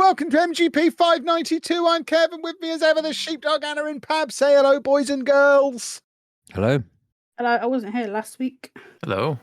welcome to MGP592. I'm Kevin. With me as ever, the Sheepdog, Anna and Pab. Say hello, boys and girls. Hello. Hello, I wasn't here last week. Hello.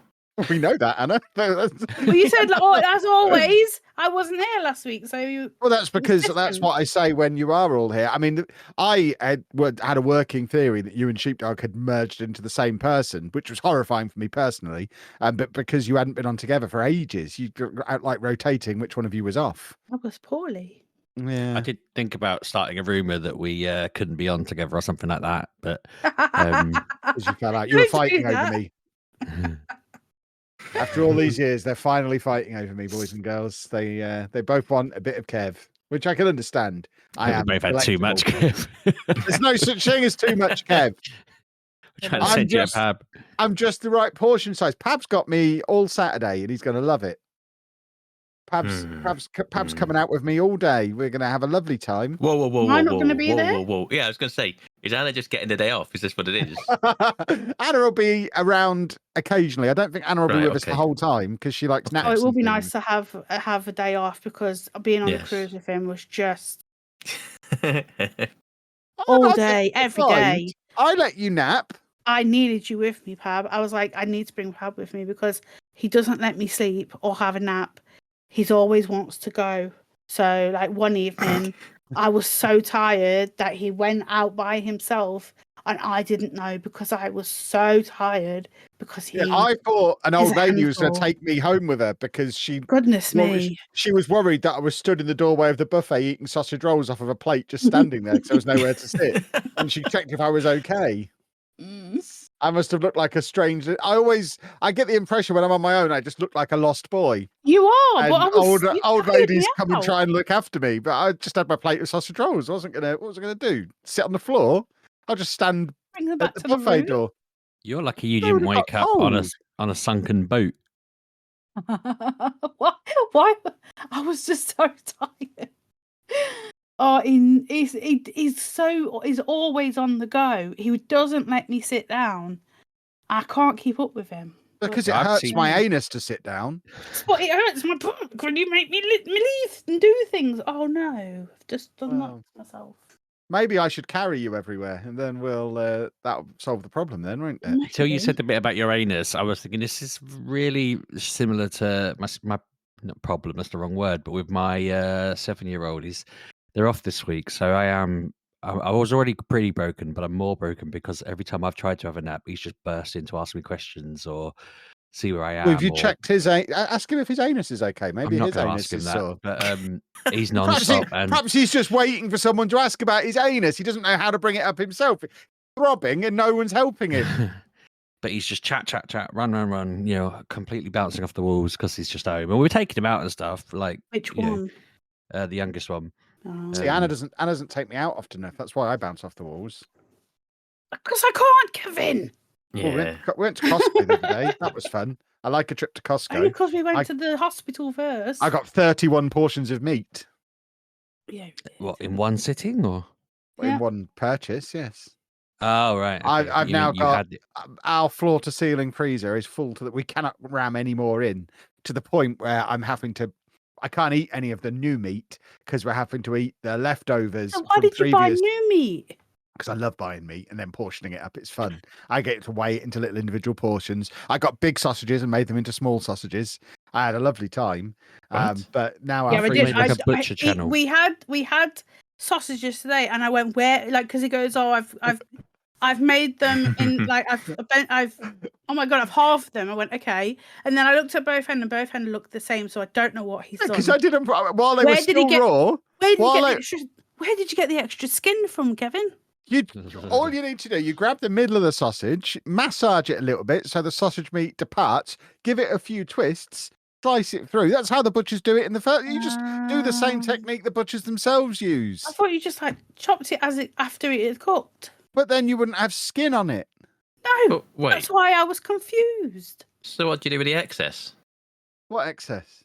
We know that, Anna. Well, you said, as always, I wasn't here last week. So you. Well, that's because that's what I say when you are all here. I mean, I had a working theory that you and Sheepdog had merged into the same person, which was horrifying for me personally. But because you hadn't been on together for ages, you out like rotating which one of you was off. I was poorly. Yeah, I did think about starting a rumor that we couldn't be on together or something like that, but as you fell out, you were fighting over me. After all these years, they're finally fighting over me, boys and girls. They both want a bit of Kev, which I can understand. we both had too much Kev. There's no such thing as too much Kev. We're trying to send you a Pab. I'm just the right portion size. Pab's got me all Saturday, and he's going to love it. Pab's coming out with me all day. We're going to have a lovely time. Whoa. Am I not going to be there? Whoa. Yeah, I was going to say, is Anna just getting the day off? Is this what it is? Anna will be around occasionally. I don't think Anna will be with us the whole time because she likes naps. Oh, it will be nice to have a day off because being on the cruise with him was just all day, every day. I let you nap. I needed you with me, Pab. I was like, I need to bring Pab with me because he doesn't let me sleep or have a nap. He's always wants to go. So, like one evening, I was so tired that he went out by himself, and I didn't know because I was so tired. Because I thought an old lady was going to take me home with her because she was worried that I was stood in the doorway of the buffet eating sausage rolls off of a plate, just standing there because there was nowhere to sit, and she checked if I was okay. I must have looked like a strange. I get the impression when I'm on my own, I just look like a lost boy. You are, but old ladies come and try and look after me. But I just had my plate of sausage rolls. What was I gonna do? Sit on the floor? I'll just stand at the buffet door. You're lucky you didn't wake up on a sunken boat. Why? I was just so tired. Oh, he's always on the go. He doesn't let me sit down. I can't keep up with him. Because it hurts my anus to sit down. But it hurts my butt. Can you make me leave and do things? Oh no, I've just done that to myself. Maybe I should carry you everywhere, and then that'll solve the problem, then, won't it? Until you said the bit about your anus, I was thinking this is really similar to my not problem. That's the wrong word, but with my 7-year-old, they're off this week, so I was already pretty broken, but I'm more broken because every time I've tried to have a nap, he's just burst in to ask me questions or see where I am. Well, have you checked his ask him if his anus is okay? Maybe his anus is sore. But he's non-stop. Perhaps he's just waiting for someone to ask about his anus. He doesn't know how to bring it up himself. He's throbbing and no one's helping him. But he's just chat, run, completely bouncing off the walls because he's just home. And we're taking him out and stuff. Like which one? The youngest one. See, Anna doesn't take me out often enough. That's why I bounce off the walls. Because I can't, Kevin. Yeah. Well, we went to Costco the other day. That was fun. I like a trip to Costco. Only because we went to the hospital first. I got 31 portions of meat. Yeah. What, in one sitting or? In one purchase, yes. Oh, right. Okay. I've now got our floor to ceiling freezer is full to that we cannot ram any more in, to the point where I can't eat any of the new meat because we're having to eat the leftovers. So why did you buy new meat? Because I love buying meat and then portioning it up. It's fun. I get to weigh it into little individual portions. I got big sausages and made them into small sausages. I had a lovely time. But now our freezer like a butcher channel. We had sausages today, and I went where because he goes, I've made them in like I've oh my god, I've halved them. I went okay, and then I looked at both ends, and both ends looked the same. So I don't know what he's done. Because I didn't while they were still raw. Where did you get the extra skin from, Kevin? All you need to do, you grab the middle of the sausage, massage it a little bit so the sausage meat departs, give it a few twists, slice it through. That's how the butchers do it in the first. You just do the same technique the butchers themselves use. I thought you just like chopped it after it had cooked. But then you wouldn't have skin on it. No, that's why I was confused. So what do you do with the excess? What excess?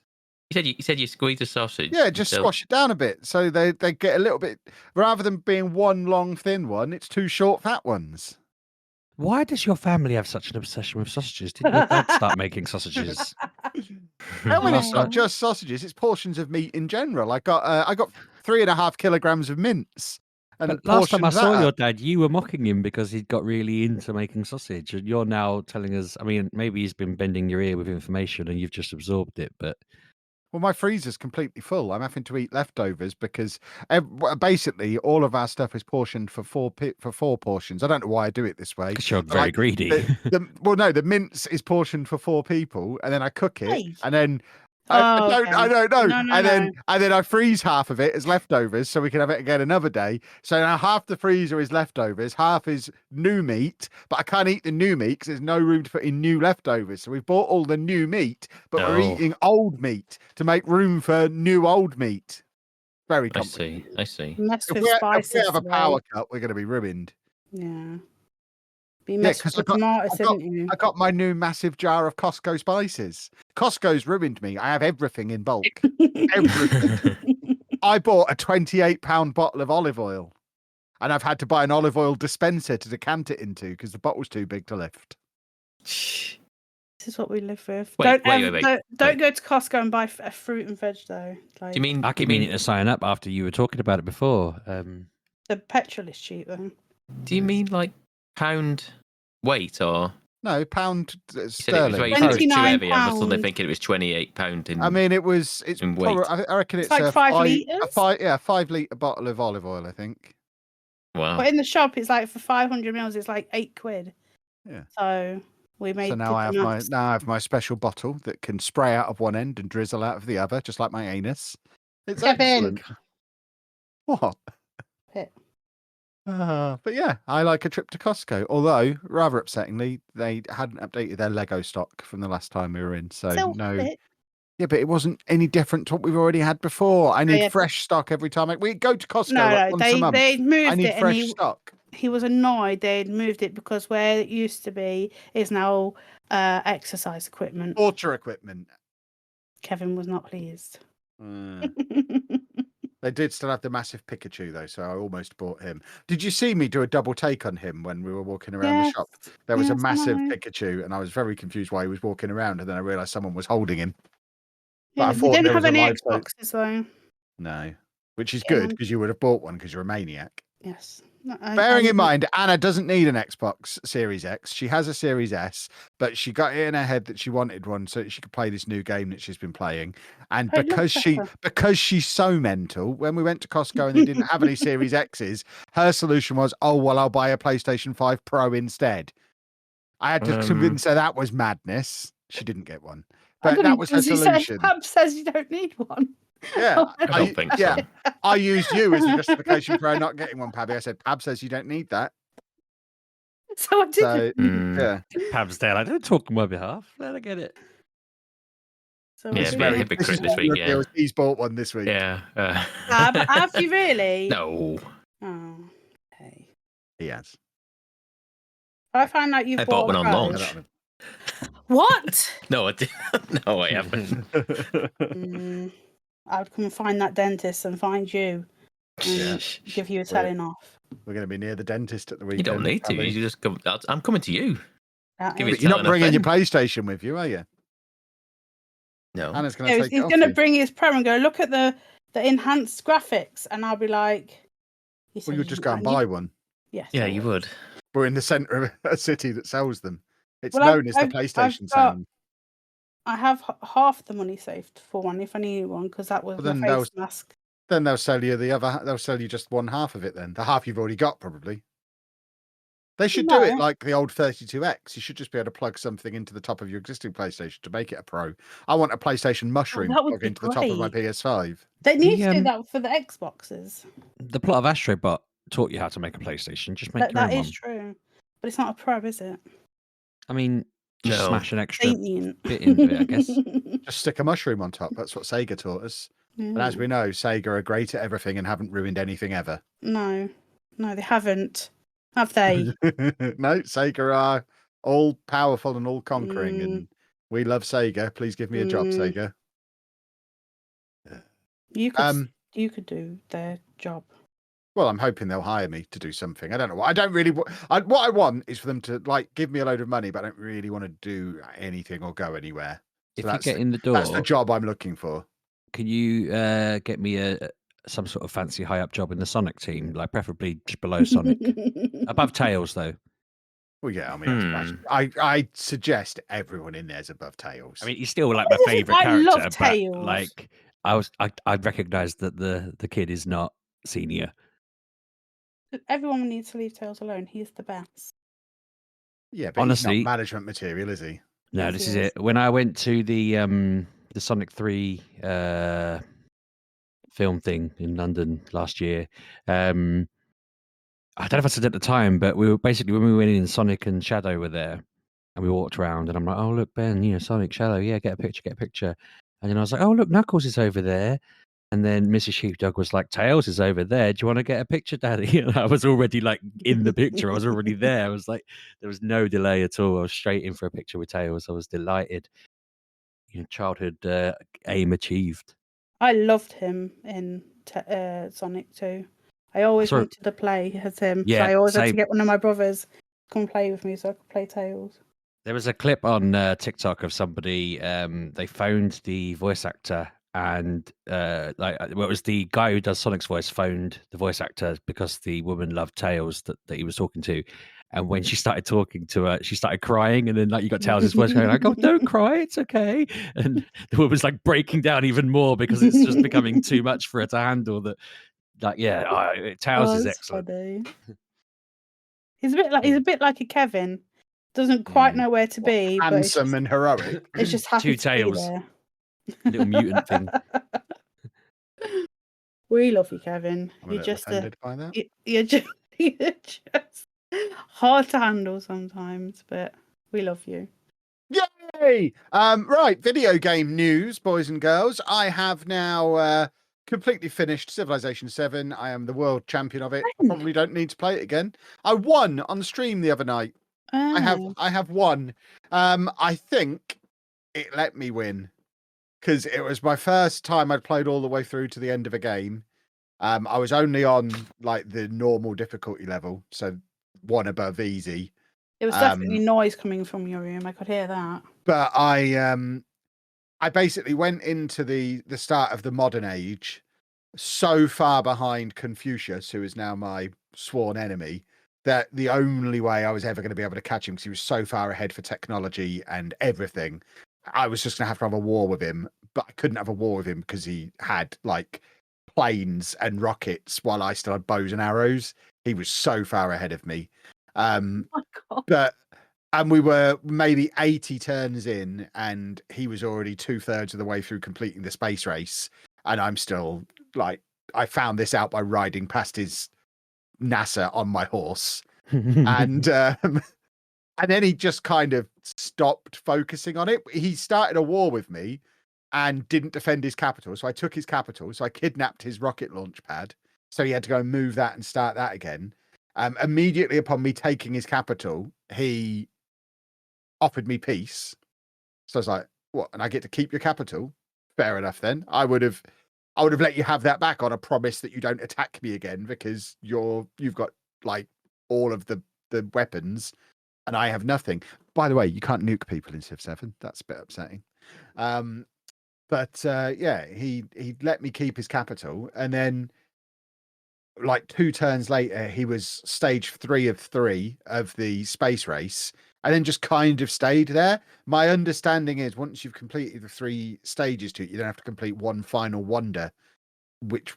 You said you squeeze the sausage. Yeah, just squash it down a bit so they get a little bit. Rather than being one long thin one, it's two short fat ones. Why does your family have such an obsession with sausages? Didn't your dad start making sausages? I mean, it's not just sausages; it's portions of meat in general. I got 3.5 kilograms of mince. And but last time I saw that your dad, you were mocking him because he'd got really into making sausage, and you're now telling us. I mean, maybe he's been bending your ear with information, and you've just absorbed it. But well, my freezer's completely full. I'm having to eat leftovers because basically all of our stuff is portioned for four portions. I don't know why I do it this way. because you're But, very like, greedy. well, no, the mince is portioned for 4 people, and then I cook it, Hey. and then Oh, I okay. don't know, No, and then I freeze half of it as leftovers, so we can have it again another day. So now half the freezer is leftovers, half is new meat, but I can't eat the new meat because there's no room to put in new leftovers. So we've bought all the new meat, but we're eating old meat to make room for new old meat. Very complicated. I see. Mess with If we have a today. power cut, we're going to be ruined. Yeah. Be messed with tomatoes, didn't you? I got my new massive jar of Costco spices. Costco's ruined me. I have everything in bulk. Everything. I bought a 28-pound bottle of olive oil, and I've had to buy an olive oil dispenser to decant it into because the bottle's too big to lift. This is what we live with. Wait. Don't go to Costco and buy a fruit and veg though. Like, Do you mean? I keep meaning to sign up after you were talking about it before. The petrol is cheap though. Do you mean like pound weight or? No, pound You sterling. said it was too heavy. I was £29. suddenly thinking it was 28 pound in. I mean, it's in weight. I reckon it's like a 5 litres? 5-litre bottle of olive oil, I think. Wow. But in the shop, it's like for 500 mils, it's like £8. Yeah. So we made. So now I have my special bottle that can spray out of one end and drizzle out of the other, just like my anus. It's excellent. What? Pit. But yeah, I like a trip to Costco. Although, rather upsettingly, they hadn't updated their Lego stock from the last time we were in. So no. Yeah, but it wasn't any different to what we've already had before. I need fresh stock every time. We go to Costco once a month. They moved I need it, fresh and stock. he was annoyed they'd moved it because where it used to be is now exercise equipment. Torture equipment. Kevin was not pleased. They did still have the massive Pikachu though, so I almost bought him. Did you see me do a double take on him when we were walking around the shop? There was a massive Pikachu, and I was very confused why he was walking around, and then I realised someone was holding him. Yeah, we didn't have any Xboxes though. No, which is good because you would have bought one because you're a maniac. Yes. Bearing in mind, Anna doesn't need an Xbox Series X. She has a Series S, but she got it in her head that she wanted one so that she could play this new game that she's been playing. And because she's so mental, when we went to Costco and they didn't have any Series X's, her solution was, oh, well, I'll buy a PlayStation 5 Pro instead. I had to convince her that was madness. She didn't get one. But that was her solution. Pab says you don't need one. Yeah, I don't think so. Yeah, I used you as a justification for her not getting one, Pabby. I said, Pab says you don't need that. So I didn't. Yeah. Pab's there, like, don't talk on my behalf. Let her get it. So Yeah, a hypocrite this week. Yeah, he's bought one this week. Yeah. Have you really? No. Oh, okay. He has. I find out you've bought one on launch. What? No, I didn't. No, I haven't. I would come and find that dentist and find you and give you a telling off. We're going to be near the dentist at the weekend. You don't need to. You just come. I'm coming to you. You're not bringing your PlayStation with you, are you? No. Anna's going to take he's going to bring his Pro and go, look at the enhanced graphics. And I'll be like... Well, you'd just go and buy one. Yes. Yeah, you would. We're in the centre of a city that sells them. It's known as the PlayStation Sound. I have half the money saved for one if I need one because that was my face mask. Then they'll sell you the other. They'll sell you just one half of it. Then the half you've already got probably. They should do it like the old 32X. You should just be able to plug something into the top of your existing PlayStation to make it a Pro. I want a PlayStation Mushroom plug into the top of my PS5. They need to do that for the Xboxes. The plot of Astrobot taught you how to make a PlayStation. Just make your own one. That is true, but it's not a Pro, is it? I mean, just smash an extra bit into it, I guess. Just stick a mushroom on top. That's what Sega taught us. And as we know, Sega are great at everything and haven't ruined anything ever. No, they haven't. Have they? No, Sega are all powerful and all conquering, and we love Sega. Please give me a job, Sega. You could do their job. Well, I'm hoping they'll hire me to do something. I don't know. What I want is for them to give me a load of money, but I don't really want to do anything or go anywhere. if you get in the door, that's the job I'm looking for. Can you get me some sort of fancy high up job in the Sonic team, like preferably just below Sonic, above Tails though? Well, yeah, I mean, I suggest everyone in there's above Tails. I mean, he's still like my favorite character, love but Tails. like I'd recognise that the kid is not senior. Everyone needs to leave Tails alone. He's the best. Yeah, but honestly, he's not management material, is he? No, Yes, this he is is. it. When I went to the Sonic 3 film thing in London last year, I don't know if I said at the time, but we were basically, when we went in, Sonic and Shadow were there, and we walked around, and I'm like, "Oh look, Ben, Sonic, Shadow, yeah, get a picture." And then I was like, "Oh look, Knuckles is over there." And then Mrs. Sheepdog was like, "Tails is over there. Do you want to get a picture, Daddy?" And I was already like in the picture. I was already there. I was like, there was no delay at all. I was straight in for a picture with Tails. I was delighted. Childhood aim achieved. I loved him in Sonic 2. I always wanted to play as him. Yeah, so I always had to get one of my brothers to come play with me so I could play Tails. There was a clip on TikTok of somebody. They phoned the voice actor, and it was the guy who does Sonic's voice phoned the voice actor because the woman loved Tails that he was talking to. And when she started talking to her, she started crying, and then you got Tails' voice going like, "Oh, don't cry, it's okay." And the woman's like breaking down even more because it's just becoming too much for her to handle. Tails is excellent. Funny. He's a bit like a Kevin. Doesn't quite know where to be, handsome and heroic. It's just happy to be there. Little mutant thing. We love you, Kevin. You're just by that. You're just hard to handle sometimes, but we love you. Yay! Right, video game news, boys and girls. I have now completely finished Civilization 7. I am the world champion of it. I probably don't need to play it again. I won on stream the other night. I have won. I think it let me win because it was my first time I'd played all the way through to the end of a game. I was only on like the normal difficulty level, so one above easy. There was definitely noise coming from your room. I could hear that. But I basically went into the start of the modern age so far behind Confucius, who is now my sworn enemy, that the only way I was ever going to be able to catch him, because he was so far ahead for technology and everything, I was just going to have a war with him. But I couldn't have a war with him because he had like planes and rockets while I still had bows and arrows. He was so far ahead of me. Oh my God. And we were maybe 80 turns in, and he was already 2/3 of the way through completing the space race. And I'm still like, I found this out by riding past his NASA on my horse. And then he just kind of stopped focusing on it. He started a war with me and didn't defend his capital. So I took his capital. So I kidnapped his rocket launch pad. So he had to go and move that and start that again. Immediately upon me taking his capital, he offered me peace. So I was like, what? And I get to keep your capital? Fair enough then. I would have let you have that back on a promise that you don't attack me again, because you've got like all of the weapons and I have nothing. By the way, you can't nuke people in Civ 7. That's a bit upsetting. Yeah, he let me keep his capital, and then like 2 turns later, he was stage 3 of 3 of the space race, and then just kind of stayed there. My understanding is once you've completed the 3 stages to it, you don't have to complete one final wonder, which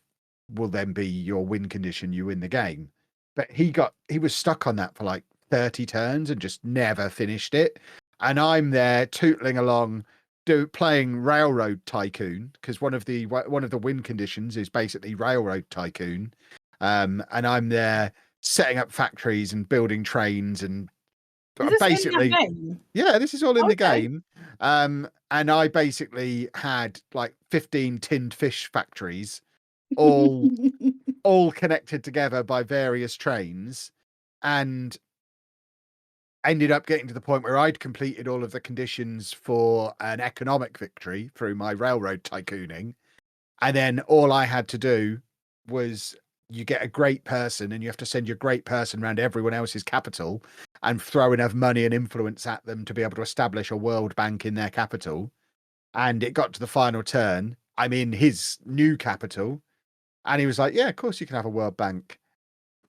will then be your win condition. You win the game. But he was stuck on that for like 30 turns and just never finished it. And I'm there tootling along, playing Railroad Tycoon, because one of the win conditions is basically Railroad Tycoon. And I'm there setting up factories and building trains and basically, yeah, this is all in the game. And I basically had like 15 tinned fish factories, all connected together by various trains, and ended up getting to the point where I'd completed all of the conditions for an economic victory through my railroad tycooning. And then all I had to do was, you get a great person and you have to send your great person around everyone else's capital and throw enough money and influence at them to be able to establish a World Bank in their capital. and it got to the final turn. I'm in his new capital, and he was like, "Yeah, of course you can have a world bank.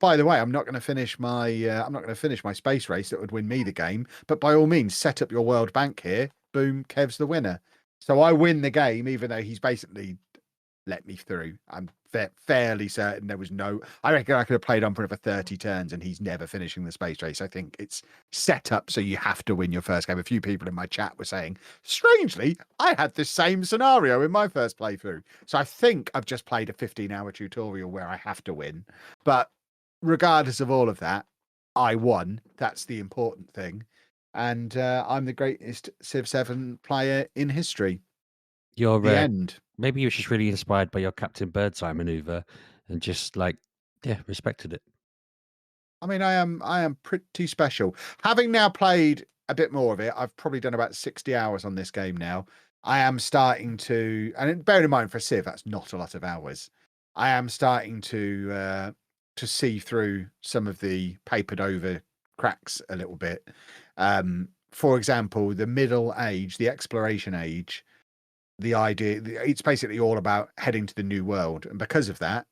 By the way, I'm not going to finish my space race that would win me the game, but by all means, set up your world bank here. Boom, Kev's the winner." So I win the game, even though he's basically let me through. I'm fairly certain there was no. I reckon I could have played on for another 30 turns, and he's never finishing the space race. I think it's set up so you have to win your first game. A few people in my chat were saying, strangely, I had this same scenario in my first playthrough. So I think I've just played a 15-hour tutorial where I have to win. But regardless of all of that, I won. That's the important thing. And I'm the greatest Civ 7 player in history. You're the end. Maybe you were just really inspired by your Captain Birdseye maneuver and just respected it. I mean, I am pretty special. Having now played a bit more of it, I've probably done about 60 hours on this game now. I am starting to, and bear in mind for Civ, that's not a lot of hours. I am starting to see through some of the papered over cracks a little bit. For example, the middle age, the exploration age, the idea, it's basically all about heading to the new world. And because of that,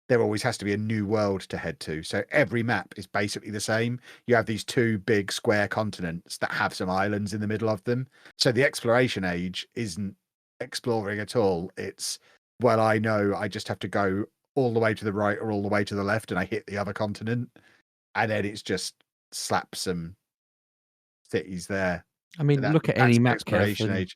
there always has to be a new world to head to. So every map is basically the same. You have these two big square continents that have some islands in the middle of them. So the exploration age isn't exploring at all. It's, well, I know I just have to go all the way to the right or all the way to the left and I hit the other continent. And then it's just slap some cities there. I mean, look at any map, exploration age.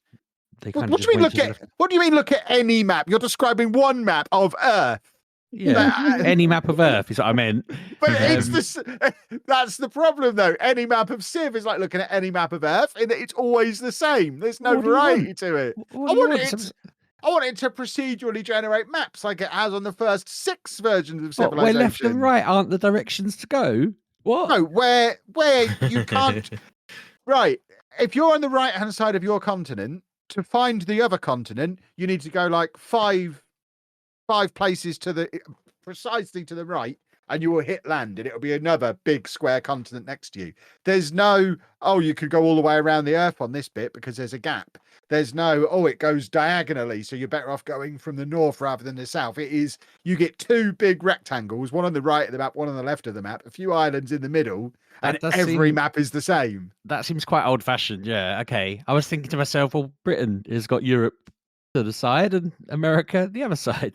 What do you mean look at? What do you mean look at any map? You're describing one map of Earth. Yeah, any map of Earth is what I meant. But it's that's the problem, though. Any map of Civ is like looking at any map of Earth, and it's always the same. There's no variety to it. I want it to procedurally generate maps like it has on the first 6 versions of Civilization. Where left and right aren't the directions to go? What? No, where you can't. Right, if you're on the right-hand side of your continent, to find the other continent, you need to go like five places to the precisely to the right, and you will hit land, and it'll be another big square continent next to you. There's no, you could go all the way around the Earth on this bit because there's a gap. There's no, it goes diagonally, so you're better off going from the north rather than the south. It is, you get 2 big rectangles, one on the right of the map, one on the left of the map, a few islands in the middle, and every map is the same. That seems quite old-fashioned. Yeah, okay. I was thinking to myself, well, Britain has got Europe to the side and America the other side,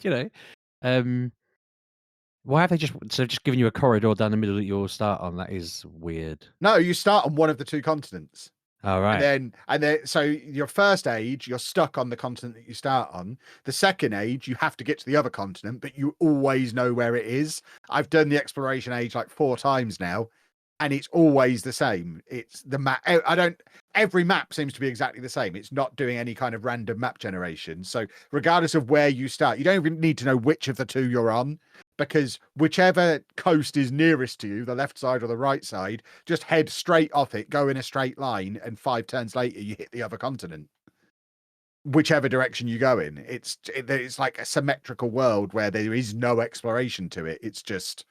why have they just given you a corridor down the middle that you all start on? That is weird. No, you start on one of the 2 continents. All right. And then so your first age, you're stuck on the continent that you start on. The second age, you have to get to the other continent, but you always know where it is. I've done the exploration age like 4 times now, and it's always the same. It's the map. Every map seems to be exactly the same. It's not doing any kind of random map generation. So regardless of where you start, you don't even need to know which of the 2 you're on, because whichever coast is nearest to you, the left side or the right side, just head straight off it, go in a straight line, and 5 turns later you hit the other continent. Whichever direction you go in, it's like a symmetrical world where there is no exploration to it. It's just,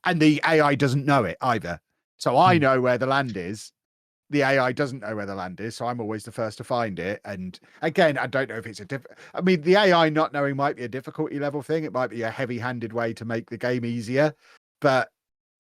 and the AI doesn't know it either. So I know where the land is. The AI doesn't know where the land is, so I'm always the first to find it. And again, I don't know if it's I mean, the AI not knowing might be a difficulty level thing. It might be a heavy-handed way to make the game easier. But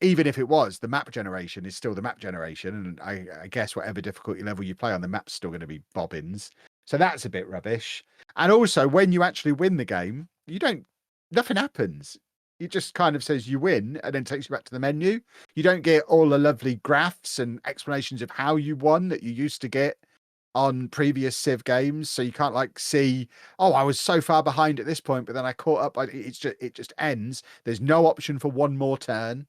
even if it was, the map generation is still the map generation. And I guess whatever difficulty level you play on, the map's still going to be bobbins. So that's a bit rubbish. And also, when you actually win the game, nothing happens. It just kind of says you win and then takes you back to the menu. You don't get all the lovely graphs and explanations of how you won that you used to get on previous Civ games. So you can't see, I was so far behind at this point, but then I caught up. It just ends. There's no option for one more turn.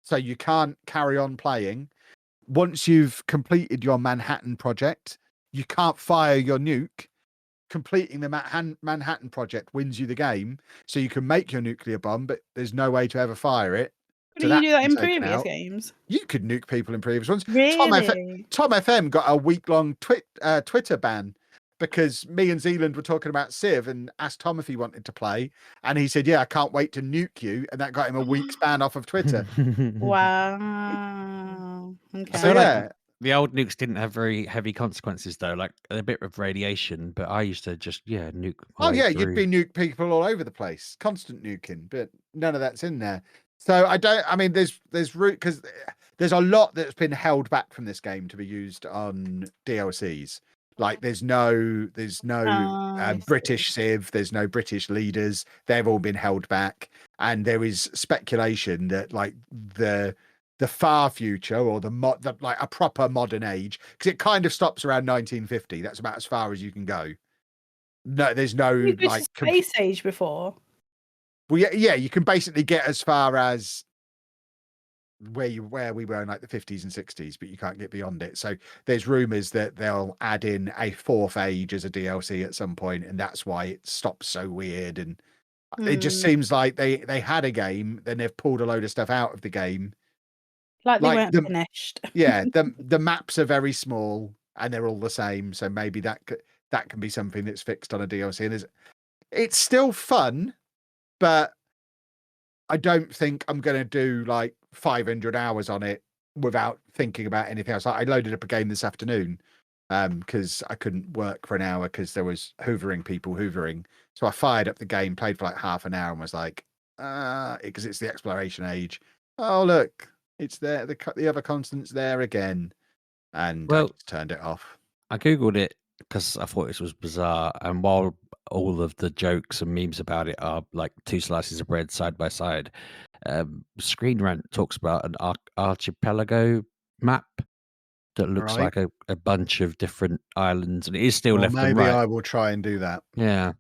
So you can't carry on playing. Once you've completed your Manhattan project, you can't fire your nuke. Completing the Manhattan project wins you the game, so you can make your nuclear bomb, but there's no way to ever fire it. Did you do that in previous games? You could nuke people in previous ones. Really? Tom FM got a week-long Twitter ban because me and Zealand were talking about Civ and asked Tom if he wanted to play, and he said, "Yeah, I can't wait to nuke you," and that got him a week's ban off of Twitter. Wow. Okay. So yeah. the old nukes didn't have very heavy consequences though, like a bit of radiation. But I used to just nuke my Oh way yeah, you'd through. be nuke people all over the place, constant nuking, but none of that's in there. So I don't. I mean, there's root because there's a lot that's been held back from this game to be used on DLCs. Like there's no British Civ, there's no British leaders. They've all been held back, and there is speculation that like the far future or like a proper modern age, because it kind of stops around 1950. That's about as far as you can go. No, there's no You go like to Space Age before. well, yeah, you can basically get as far as where we were in like the 50s and 60s, but you can't get beyond it. So there's rumors that they'll add in a fourth age as a DLC at some point, and that's why it stops so weird. And it just seems like they had a game, then they've pulled a load of stuff out of the game. Like they weren't finished. Yeah, the maps are very small and they're all the same. So maybe that can be something that's fixed on a DLC. And it's still fun, but I don't think I'm going to do like 500 hours on it without thinking about anything else. I loaded up a game this afternoon because I couldn't work for an hour because there was people hoovering. So I fired up the game, played for like half an hour and was like, because it's the exploration age. Oh, look, it's there. The other continent's there again. And I just turned it off. I Googled it because I thought this was bizarre. And while all of the jokes and memes about it are like two slices of bread side by side, Screen Rant talks about an archipelago map that looks like a bunch of different islands, and it is still left and right. Maybe I will try and do that. Yeah,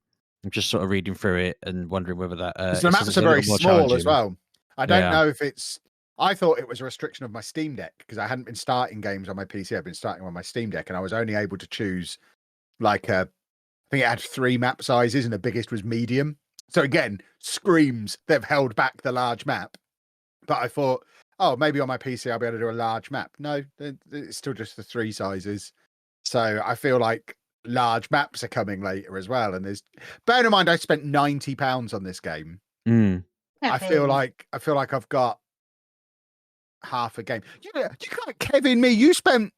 I'm just sort of reading through it and wondering whether that. The maps are very small as well. I don't know if it's. I thought it was a restriction of my Steam Deck because I hadn't been starting games on my PC. I've been starting on my Steam Deck, and I was only able to choose like I think it had 3 map sizes, and the biggest was medium. So again, screams they've held back the large map. But I thought, oh, maybe on my PC I'll be able to do a large map. No, it's still just the 3 sizes. So I feel like large maps are coming later as well. And bear in mind, I spent £90 on this game. I feel like I've got half a game. You can't, Kevin, you spent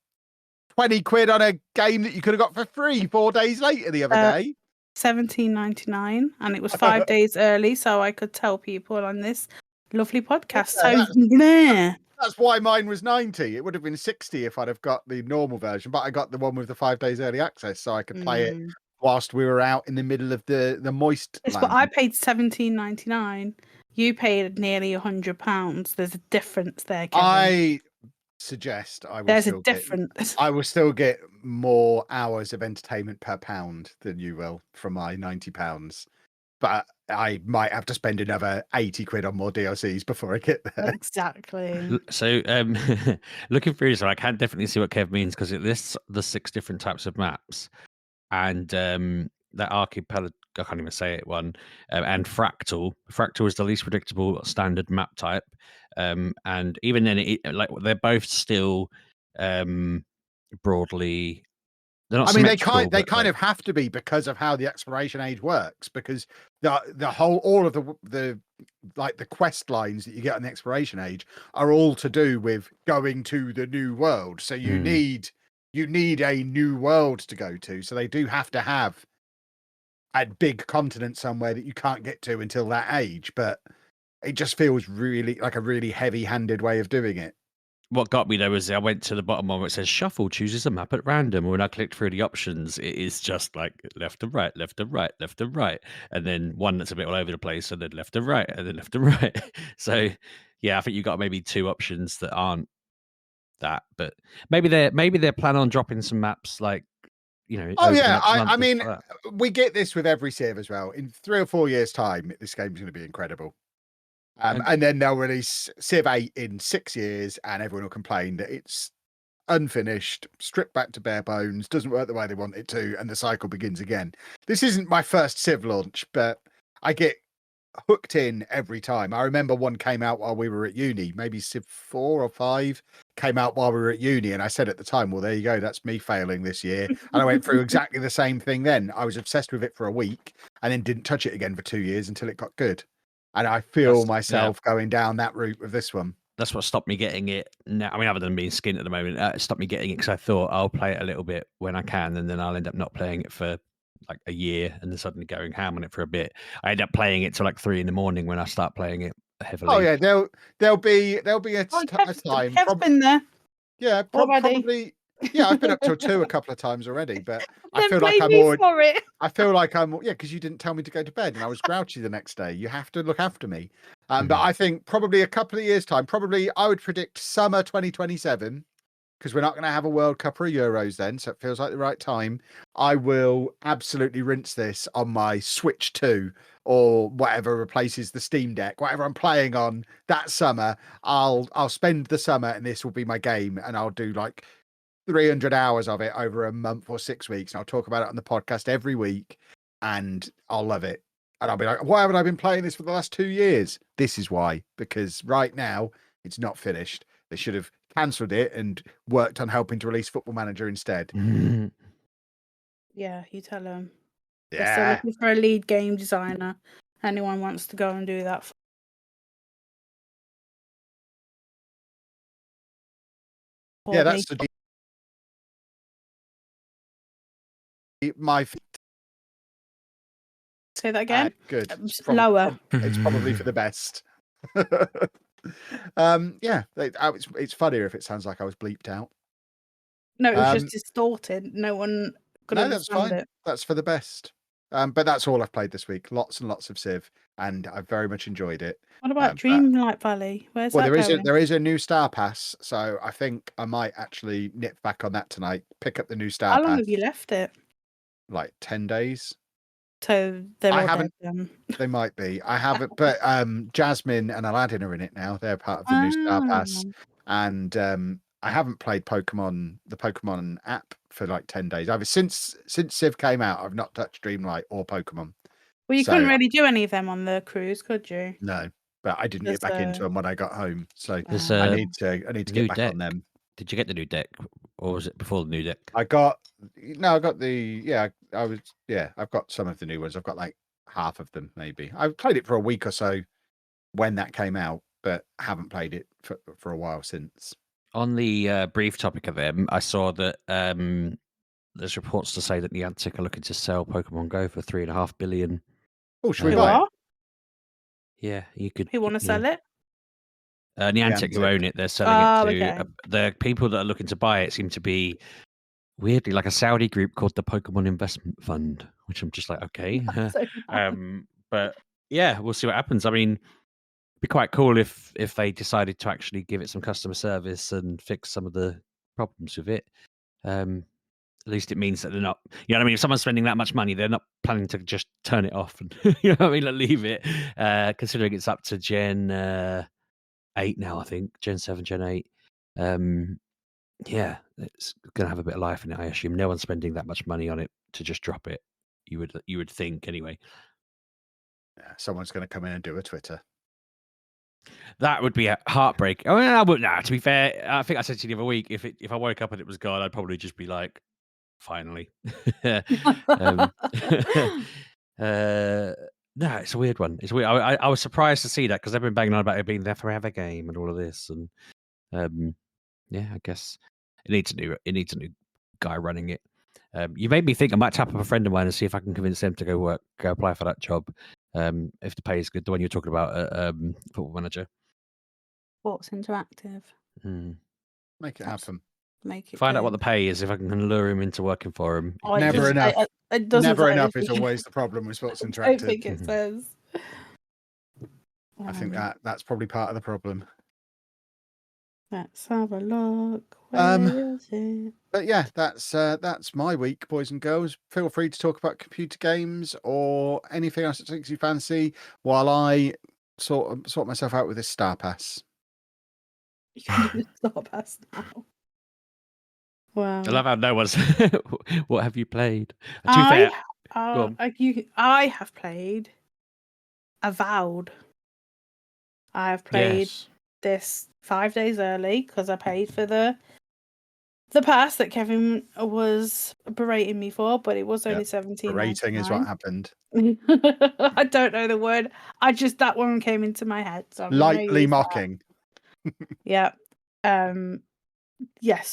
20 quid on a game that you could have got for free 4 days later the other day. $17.99, and it was 5 days early, so I could tell people on this lovely podcast. That's why mine was 90. It would have been 60 if I'd have got the normal version, but I got the one with the 5 days early access, so I could play it whilst we were out in the middle of the moist land. But I paid $17.99. You paid nearly £100. There's a difference there, Kevin. I suggest I will still get more hours of entertainment per pound than you will from my £90. But I might have to spend another 80 quid on more DLCs before I get there. Exactly. So looking through this, I can definitely see what Kev means because it lists the 6 different types of maps. And that archipelago, I can't even say it one, and fractal. Fractal is the least predictable standard map type. And even then, they're both still broadly. They're not. I mean, they kind of have to be because of how the exploration age works. Because all of the quest lines that you get on the exploration age are all to do with going to the new world. So you need a new world to go to. So they do have to have a big continent somewhere that you can't get to until that age. But it just feels really like a really heavy-handed way of doing it. What got me though was I went to the bottom one where it says shuffle chooses a map at random. When I clicked through the options, it is just like left to right, left to right, left to right, and then one that's a bit all over the place, and then left to right, and then left to right. So yeah, I think you got maybe 2 options that aren't that, but maybe they're planning on dropping some maps like Oh yeah, I mean we get this with every Civ as well. In 3 or 4 years' time, this game's going to be incredible. And then they'll release Civ 8 in 6 years, and everyone will complain that it's unfinished, stripped back to bare bones, doesn't work the way they want it to, and the cycle begins again. This isn't my first Civ launch, but I get hooked in every time. I remember one came out while we were at uni, maybe Civ 4 or 5 came out while we were at uni, and I said at the time, well, there you go, that's me failing this year. And I went through exactly the same thing then. I was obsessed with it for a week and then didn't touch it again for 2 years until it got good. And I feel myself going down that route with this one. that's what stopped me getting it. Now, I mean, other than being skint at the moment, it stopped me getting it because I thought I'll play it a little bit when I can, and then I'll end up not playing it for like a year, and then suddenly going ham on it for a bit. I end up playing it till like 3 a.m. when I start playing it heavily. Oh yeah, there'll be a time. Kev's been there. Yeah, Already. probably. Yeah, I've been up till 2 a couple of times already, but I Then feel like blame I'm me more. for it. I feel like I'm because you didn't tell me to go to bed and I was grouchy the next day. You have to look after me. But I think probably a couple of years time, probably I would predict summer 2027, because we're not going to have a World Cup or a Euros then, so it feels like the right time. I will absolutely rinse this on my Switch 2 or whatever replaces the Steam Deck, whatever I'm playing on that summer. I'll spend the summer and this will be my game, and I'll do like 300 hours of it over a month or 6 weeks, and I'll talk about it on the podcast every week, and I'll love it. And I'll be like, why haven't I been playing this for the last 2 years? This is why, because right now it's not finished. They should have cancelled it and worked on helping to release Football Manager instead. Yeah, you tell them. Yeah. They're still looking for a lead game designer. Anyone wants to go and do that. Yeah, that's my. Say that again. Good. Lower. It's probably for the best. Yeah, it's funnier if it sounds like I was bleeped out. No, it was just distorted. No one could understand that's fine. it. That's for the best. But that's all I've played this week. Lots and lots of Civ, and I've very much enjoyed it. What about Dreamlight Valley? Where's that going? There is a new Star Pass, so I think I might actually nip back on that tonight. Pick up the new Star Pass. How long have you left it? Like 10 days. So they're all dead then. They might be. I haven't, but Jasmine and Aladdin are in it now. They're part of the new Star Pass, and I haven't played the Pokemon app for like 10 days. Since Civ came out, I've not touched Dreamlight or Pokemon. Well, you couldn't really do any of them on the cruise, could you? No, but I didn't get back into them when I got home, so I need to get back on them. Did you get the new deck, or was it before the new deck? I've got some of the new ones. I've got like half of them, maybe. I played it for a week or so when that came out, but haven't played it for a while since. On the brief topic of them, I saw that there's reports to say that Niantic are looking to sell Pokemon Go for $3.5 billion. Oh, should we buy it? Yeah, you could. Who want to sell it? Niantic, who own it, they're selling it to the people that are looking to buy it. Seem to be weirdly like a Saudi group called the Pokemon Investment Fund, which I'm just like, okay. But yeah, we'll see what happens. I mean, it'd be quite cool if they decided to actually give it some customer service and fix some of the problems with it. At least it means that they're not, you know what I mean? If someone's spending that much money, they're not planning to just turn it off and, you know what I mean, like, leave it. Considering it's up to Gen 8 now, I think. Gen 7, Gen 8. Yeah, it's going to have a bit of life in it, I assume. No one's spending that much money on it to just drop it. You would think, anyway. Yeah, someone's going to come in and do a Twitter. That would be a heartbreak. I mean, I wouldn't. Nah, to be fair, I think I said to you the other week, if I woke up and it was gone, I'd probably just be like, finally. No, it's a weird one. It's weird. I was surprised to see that because they've been banging on about it being their forever game and all of this, and yeah, I guess it needs a new guy running it. You made me think I might tap up a friend of mine and see if I can convince them to go apply for that job. If the pay is good, the one you're talking about, Football Manager. Sports Interactive. Make it happen. Find out what the pay is if I can lure him into working for him. Never enough. Never enough is always the problem with Sports Interactive. I don't think it says. I think that's probably part of the problem. Let's have a look. Where is it? But yeah, that's my week, boys and girls. Feel free to talk about computer games or anything else that takes you fancy while I sort myself out with this Star Pass. You can do the Star Pass now. Wow. I love how no one's. What have you played? I have played Avowed. I have played this 5 days early because I paid for the pass that Kevin was berating me for, but it was only $17. Berating is what happened. I don't know the word. That one came into my head. So lightly mocking. Yeah. So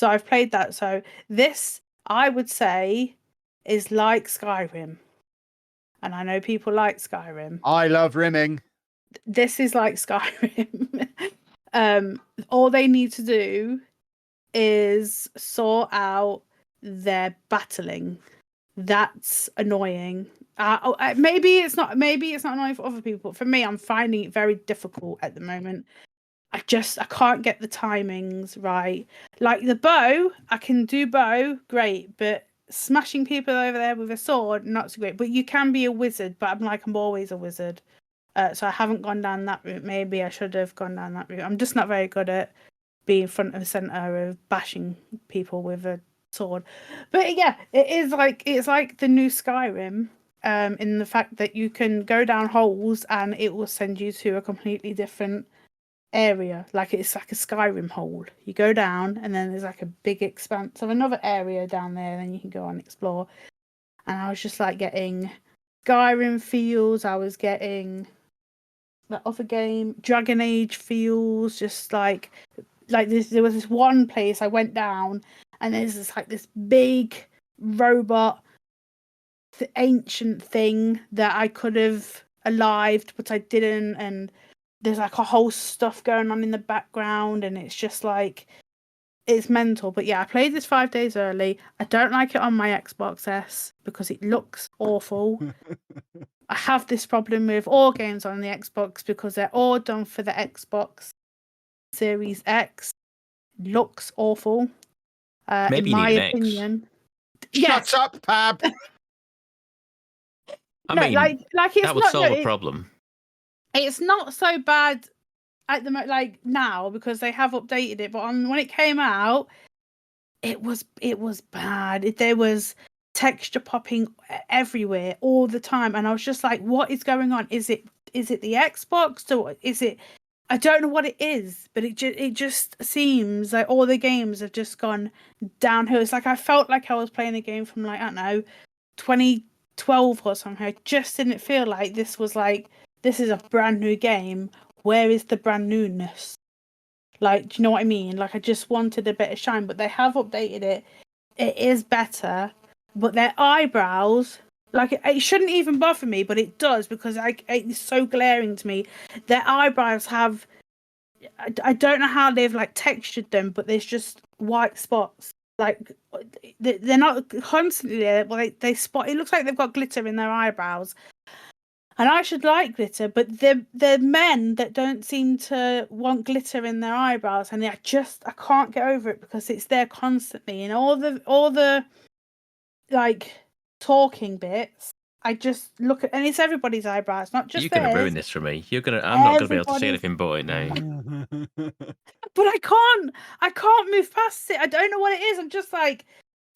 I've played that. So this, I would say, is like Skyrim. And I know people like Skyrim. I love rimming. This is like Skyrim. All they need to do is sort out their battling. That's annoying. Maybe it's not annoying for other people. For me, I'm finding it very difficult at the moment. I can't get the timings right. Like the bow, I can do bow, great, but smashing people over there with a sword, not so great. But you can be a wizard, but I'm always a wizard. So I haven't gone down that route. Maybe I should have gone down that route. I'm just not very good at being front and center of bashing people with a sword. But yeah, it's like the new Skyrim, in the fact that you can go down holes and it will send you to a completely different area. Like it's like a Skyrim hole. You go down and then there's like a big expanse of another area down there, and then you can go and explore. And I was just like getting Skyrim feels. I was getting that other game, Dragon Age feels, just like this. There was this one place I went down, and there's this big robot, ancient thing that I could have alived, but I didn't. And there's like a whole stuff going on in the background, and it's just like it's mental. But yeah, I played this 5 days early. I don't like it on my Xbox S because it looks awful. I have this problem with all games on the Xbox because they're all done for the Xbox Series X. Looks awful. Maybe in you my need an X. opinion. Shut up, Pab. I mean, like it's that would not, solve a problem. It's not so bad at the like now because they have updated it. But when it came out, it was bad. There was texture popping everywhere all the time, and I was just like, what is going on? Is it the Xbox, or is it, I don't know what it is, but it just seems like all the games have just gone downhill. It's like I felt like I was playing a game from like, I don't know, 2012 or something. I just didn't feel like this was like, this is a brand new game. Where is the brand newness? Like, do you know what I mean? Like, I just wanted a bit of shine, but they have updated it. It is better, but their eyebrows, like, it shouldn't even bother me, but it does because it's so glaring to me. Their eyebrows have, I don't know how they've like textured them, but there's just white spots. Like, they're not constantly there, but they spot. It looks like they've got glitter in their eyebrows. And I should like glitter, but they're men that don't seem to want glitter in their eyebrows, and I can't get over it because it's there constantly. And all the like talking bits, I just look at, and it's everybody's eyebrows, not just You're theirs. going to ruin this for me. I'm not going to be able to see anything but it now. But I can't move past it. I don't know what it is. I'm just like,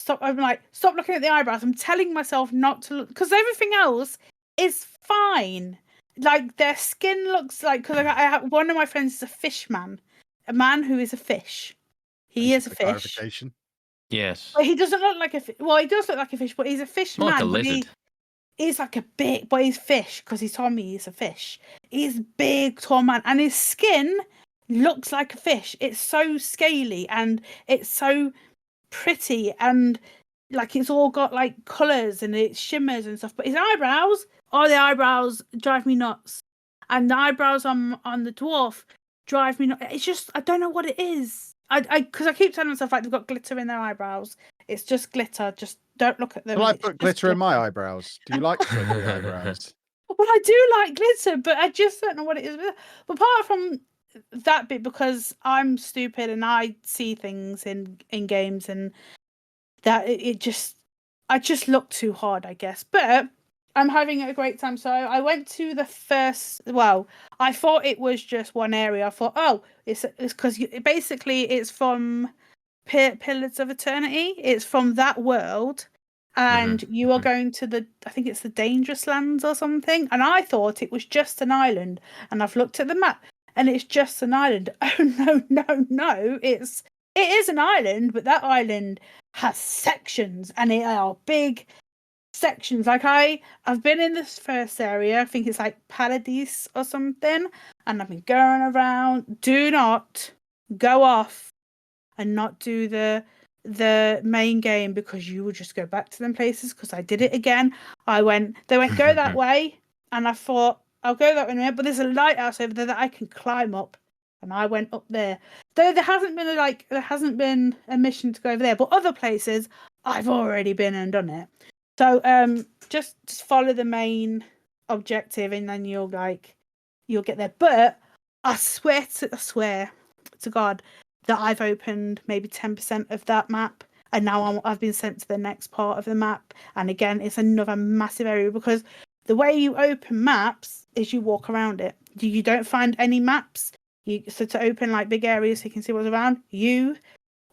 stop looking at the eyebrows. I'm telling myself not to look, because everything else is fine. Like their skin looks like, because I have one of my friends is a fish man, a man who is a fish. He is a fish. Yes. But he doesn't look like a fish. Well, he does look like a fish, but he's a fish man. Like a lizard. He's like a big, but he's fish because he told me he's a fish. He's big, tall man, and his skin looks like a fish. It's so scaly and it's so pretty, and like it's all got like colours and it shimmers and stuff. But his eyebrows, the eyebrows drive me nuts, and the eyebrows on the dwarf drive me nuts. It's just, I don't know what it is. Because I keep telling myself like they've got glitter in their eyebrows. It's just glitter. Just don't look at them. Well, I put glitter in my eyebrows. Do you like glitter eyebrows? Well, I do like glitter, but I just don't know what it is. But apart from that bit, because I'm stupid and I see things in games, and that I just look too hard, I guess. But I'm having a great time. So I went to the first. Well, I thought it was just one area. I thought, it's because basically it's from Pillars of Eternity. It's from that world, and you are going to I think it's the Dangerous Lands or something. And I thought it was just an island, and I've looked at the map, and it's just an island. Oh no! It is an island, but that island has sections, and they are big sections. Like I've been in this first area. I think it's like Paradise or something, and I've been going around. Do not go off and not do the main game because you would just go back to them places. Because I did it again. They went, go that way. And I thought, I'll go that way in a minute, but there's a lighthouse over there that I can climb up. And I went up there. Though there hasn't been a mission to go over there, but other places I've already been and done it. So just follow the main objective and then you'll get there. But I swear to God that I've opened maybe 10% of that map, and now I've been sent to the next part of the map. And again, it's another massive area because the way you open maps is you walk around it. You don't find any maps. So to open like big areas so you can see what's around, you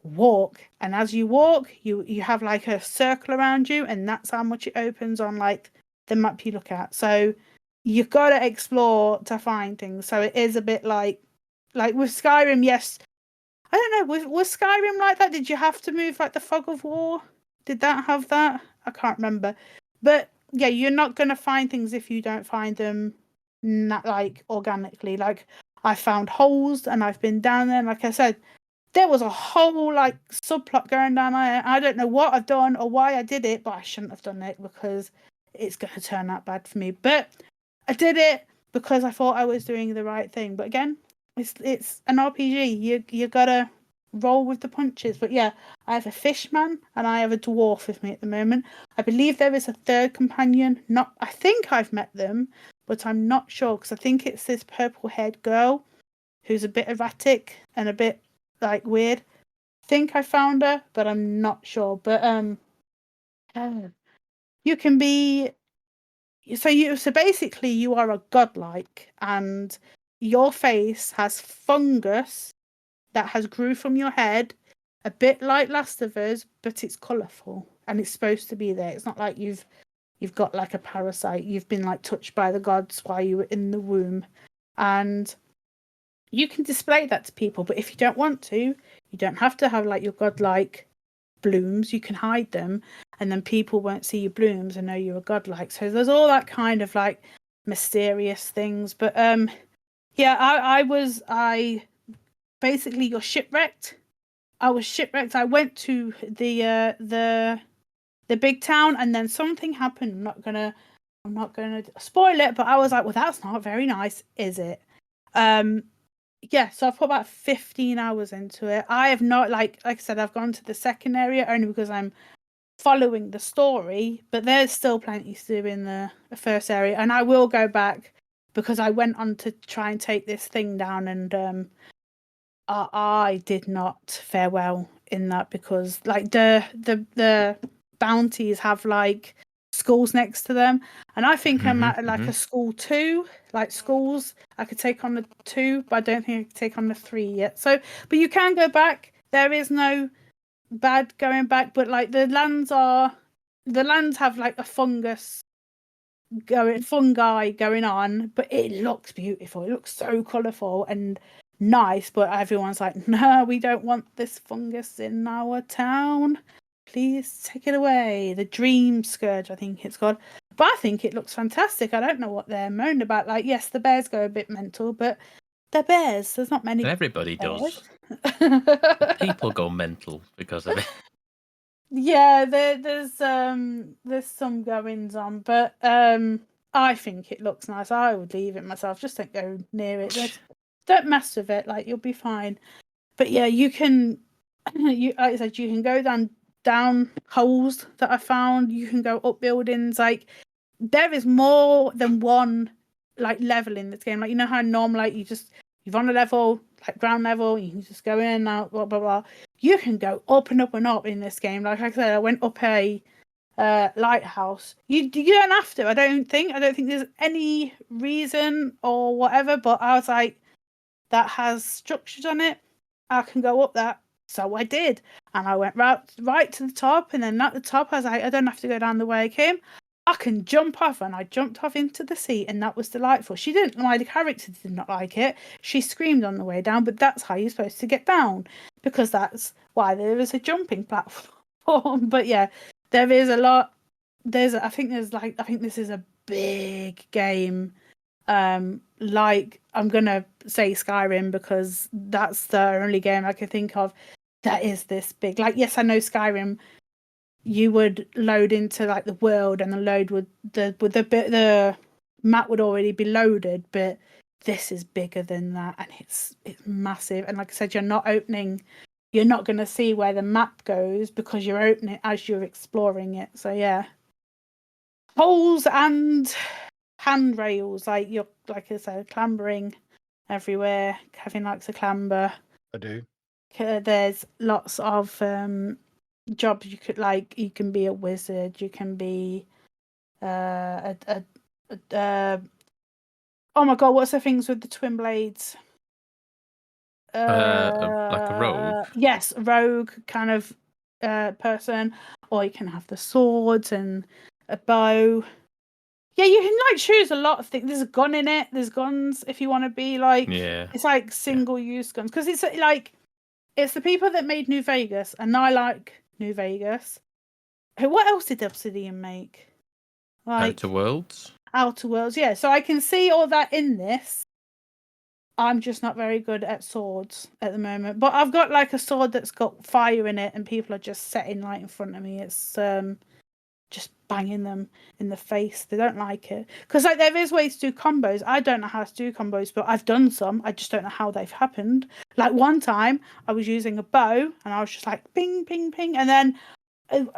walk, and as you walk, you have like a circle around you, and that's how much it opens on like the map you look at. So you've got to explore to find things. So it is a bit like with Skyrim. Yes, I don't know. Was Skyrim like that? Did you have to move like the Fog of War? Did that have that? I can't remember. But yeah, you're not gonna find things if you don't find them like organically. Like I found holes and I've been down there. And like I said, there was a whole like subplot going down there. I don't know what I've done or why I did it, but I shouldn't have done it because it's going to turn out bad for me. But I did it because I thought I was doing the right thing. But again, it's an RPG. You gotta roll with the punches. But yeah, I have a fishman and I have a dwarf with me at the moment. I believe there is a third companion. I think I've met them, but I'm not sure because I think it's this purple-haired girl who's a bit erratic and a bit like weird. I think I found her, but I'm not sure. But you can be so basically you are a godlike, and your face has fungus that has grew from your head, a bit like Last of Us, but it's colourful and it's supposed to be there. It's not like you've got like a parasite. You've been like touched by the gods while you were in the womb, and you can display that to people. But if you don't want to, you don't have to have like your godlike blooms. You can hide them, and then people won't see your blooms and know you're a godlike. So there's all that kind of like mysterious things. But yeah, I basically got shipwrecked. I was shipwrecked. I went to the big town, and then something happened. I'm not gonna spoil it, but I was like, well, that's not very nice, is it? Yeah, so I've put about 15 hours into it. I have not, like I said, I've gone to the second area only because I'm following the story, but there's still plenty to do in the first area, and I will go back because I went on to try and take this thing down, and I did not fare well in that because like the bounties have like schools next to them, and I think I'm at like a school 2, like schools I could take on the 2, but I don't think I could take on the 3 yet. So but you can go back. There is no bad going back, but like the lands have like a fungi going on, but it looks beautiful. It looks so colourful and nice, but everyone's like, no, we don't want this fungus in our town. Please take it away. The Dream Scourge, I think it's called. But I think it looks fantastic. I don't know what they're moaning about. Like, yes, the bears go a bit mental, but they're bears. There's not many. Everybody bears. does. People go mental because of it. Yeah, there's some goings on, but I think it looks nice. I would leave it myself. Just don't go near it. Don't mess with it. Like, you'll be fine. But yeah, you can. Like I said, you can go down holes that I found. You can go up buildings. Like, there is more than one like level in this game. Like, you know how normal, like you're on a level, like ground level, you can just go in and out, blah blah blah. You can go up and up and up in this game. Like I said, I went up a lighthouse. You don't have to. I don't think there's any reason or whatever. But I was like, that has structures on it. I can go up that. So I did, and I went right to the top, and then at the top I was like, I don't have to go down the way I came. I can jump off, and I jumped off into the sea, and that was delightful. The character did not like it. She screamed on the way down, but that's how you're supposed to get down, because that's why there is a jumping platform. But yeah, there is a lot. I think this is a big game. Like I'm gonna say Skyrim because that's the only game I can think of that is this big. Like, yes, I know Skyrim. You would load into like the world, and the map would already be loaded, but this is bigger than that, and it's massive. And like I said, you're not going to see where the map goes because you're opening it as you're exploring it. So yeah, holes and handrails, like I said, clambering everywhere. Kevin likes to clamber. I do. There's lots of jobs you could like. You can be a wizard. You can be oh my god, what's the things with the twin blades? Like a rogue. Yes, a rogue kind of person, or you can have the swords and a bow. Yeah, you can like choose a lot of things. There's a gun in it. There's guns if you want to be like. Yeah. It's like single-use guns because it's like it's the people that made New Vegas, and I like New Vegas. What else did Obsidian make? Like Outer Worlds. Outer Worlds, yeah. So I can see all that in this. I'm just not very good at swords at the moment. But I've got like a sword that's got fire in it, and people are just setting right in front of me. It's just banging them in the face. They don't like it because like there is ways to do combos. I don't know how to do combos, but I've done some. I just don't know how they've happened. Like one time, I was using a bow, and I was just like ping, ping, ping, and then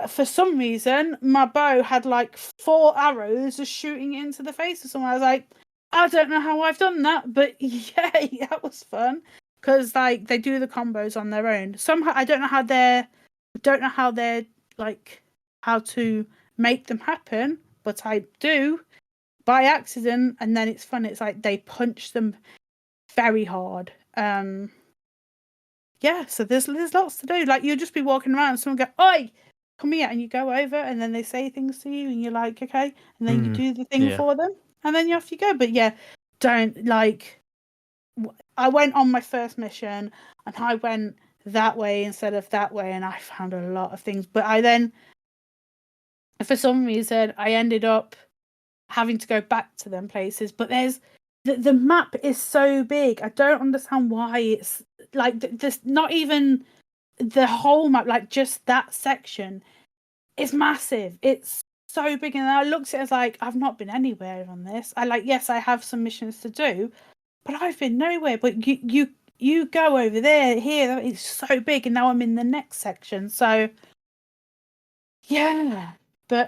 for some reason, my bow had like 4 arrows just shooting into the face of someone. I was like, I don't know how I've done that, but yay, that was fun because like they do the combos on their own. Somehow I don't know how they're like how to make them happen, but I do by accident, and then it's fun. It's like they punch them very hard. Yeah, so there's lots to do. Like you'll just be walking around and someone go, "Oi, come here," and you go over, and then they say things to you, and you're like, okay, and then you do the thing for them, and then off you go. But yeah, don't like. I went on my first mission, and I went that way instead of that way, and I found a lot of things. But I then, for some reason, I ended up having to go back to them places. But there's the map is so big. I don't understand why it's like there's not even the whole map, like just that section is massive. It's so big, and I looked at it as like I've not been anywhere on this. Yes, I have some missions to do, but I've been nowhere. But you go over there, here, it's so big, and now I'm in the next section. So yeah, but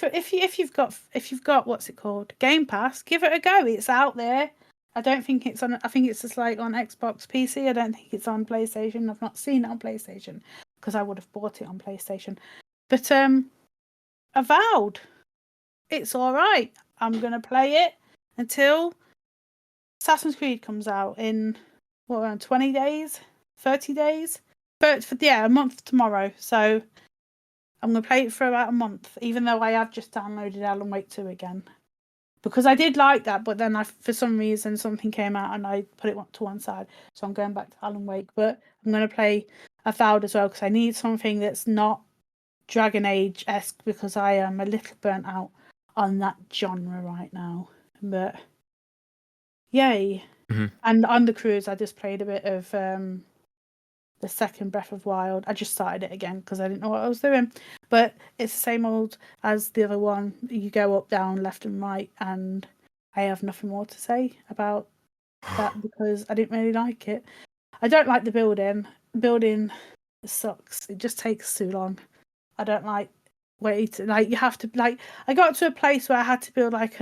if you've got what's it called, Game Pass, give it a go. It's out there. I don't think it's on. I think it's just like on Xbox, PC. I don't think it's on PlayStation. I've not seen it on PlayStation because I would have bought it on PlayStation. But Avowed, it's all right. I'm gonna play it until Assassin's Creed comes out in around 20 days, 30 days. But a month tomorrow. So I'm gonna play it for about a month, even though I have just downloaded Alan Wake 2 again. Because I did like that, but then for some reason something came out and I put it to one side. So I'm going back to Alan Wake. But I'm going to play Avowed as well because I need something that's not Dragon Age-esque because I am a little burnt out on that genre right now. But yay. Mm-hmm. And on the cruise, I just played a bit of the second Breath of Wild. I just started it again because I didn't know what I was doing. But it's the same old as the other one. You go up, down, left and right, and I have nothing more to say about that because I didn't really like it. I don't like the building. Building sucks. It just takes too long. I don't like you have to I got to a place where I had to build like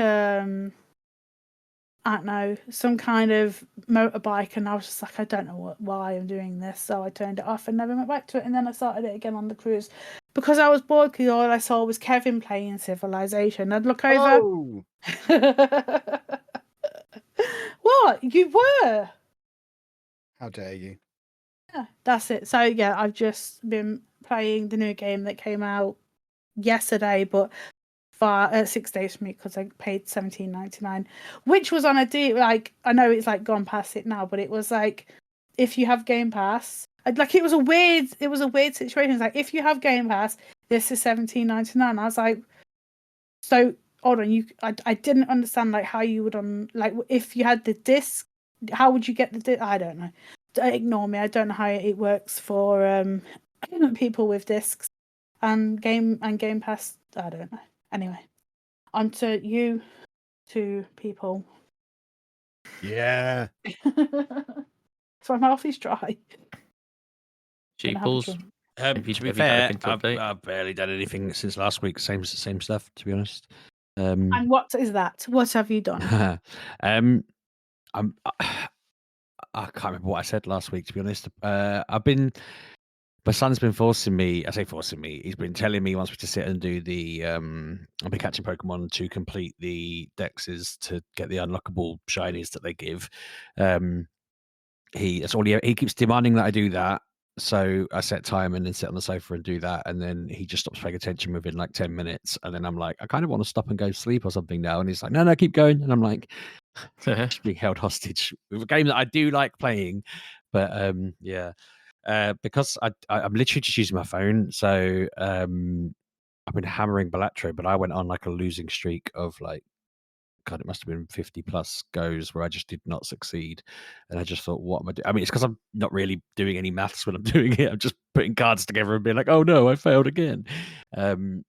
I don't know, some kind of motorbike, and I was just like, I don't know why I'm doing this, so I turned it off and never went back to it, and then I started it again on the cruise because I was bored because all I saw was Kevin playing Civilization. I'd look over. Oh. What? You were? How dare you? Yeah, that's it. So yeah, I've just been playing the new game that came out yesterday, but 6 days for me because I paid $17.99, which was on a deal. Like I know it's like gone past it now, but it was like if you have Game Pass, like it was a weird situation. It's like if you have Game Pass, this is $17.99. I was like, so hold on, I didn't understand like how you would like if you had the disc, how would you get the disc? I don't know. Ignore me. I don't know how it works for people with discs and Game Pass. I don't know. Anyway, on to you two people. Yeah. So my mouth is dry. Sheeples. To be fair, I've barely done anything since last week. Same stuff, to be honest. And what is that? What have you done? I can't remember what I said last week, to be honest. My son's been forcing me. I say forcing me. He's been telling me he wants me to sit and do the. I've been catching Pokemon to complete the dexes to get the unlockable shinies that they give. He keeps demanding that I do that. So I set time and then sit on the sofa and do that, and then he just stops paying attention within like 10 minutes, and then I'm like, I kind of want to stop and go sleep or something now, and he's like, no, keep going, and I'm like, just being held hostage with a game that I do like playing, but yeah, because I'm literally just using my phone, so I've been hammering Balatro, but I went on like a losing streak of like, God, it must have been 50 plus goes where I just did not succeed. And I just thought, what am I doing? I mean, it's because I'm not really doing any maths when I'm doing it. I'm just putting cards together and being like, oh no, I failed again. It's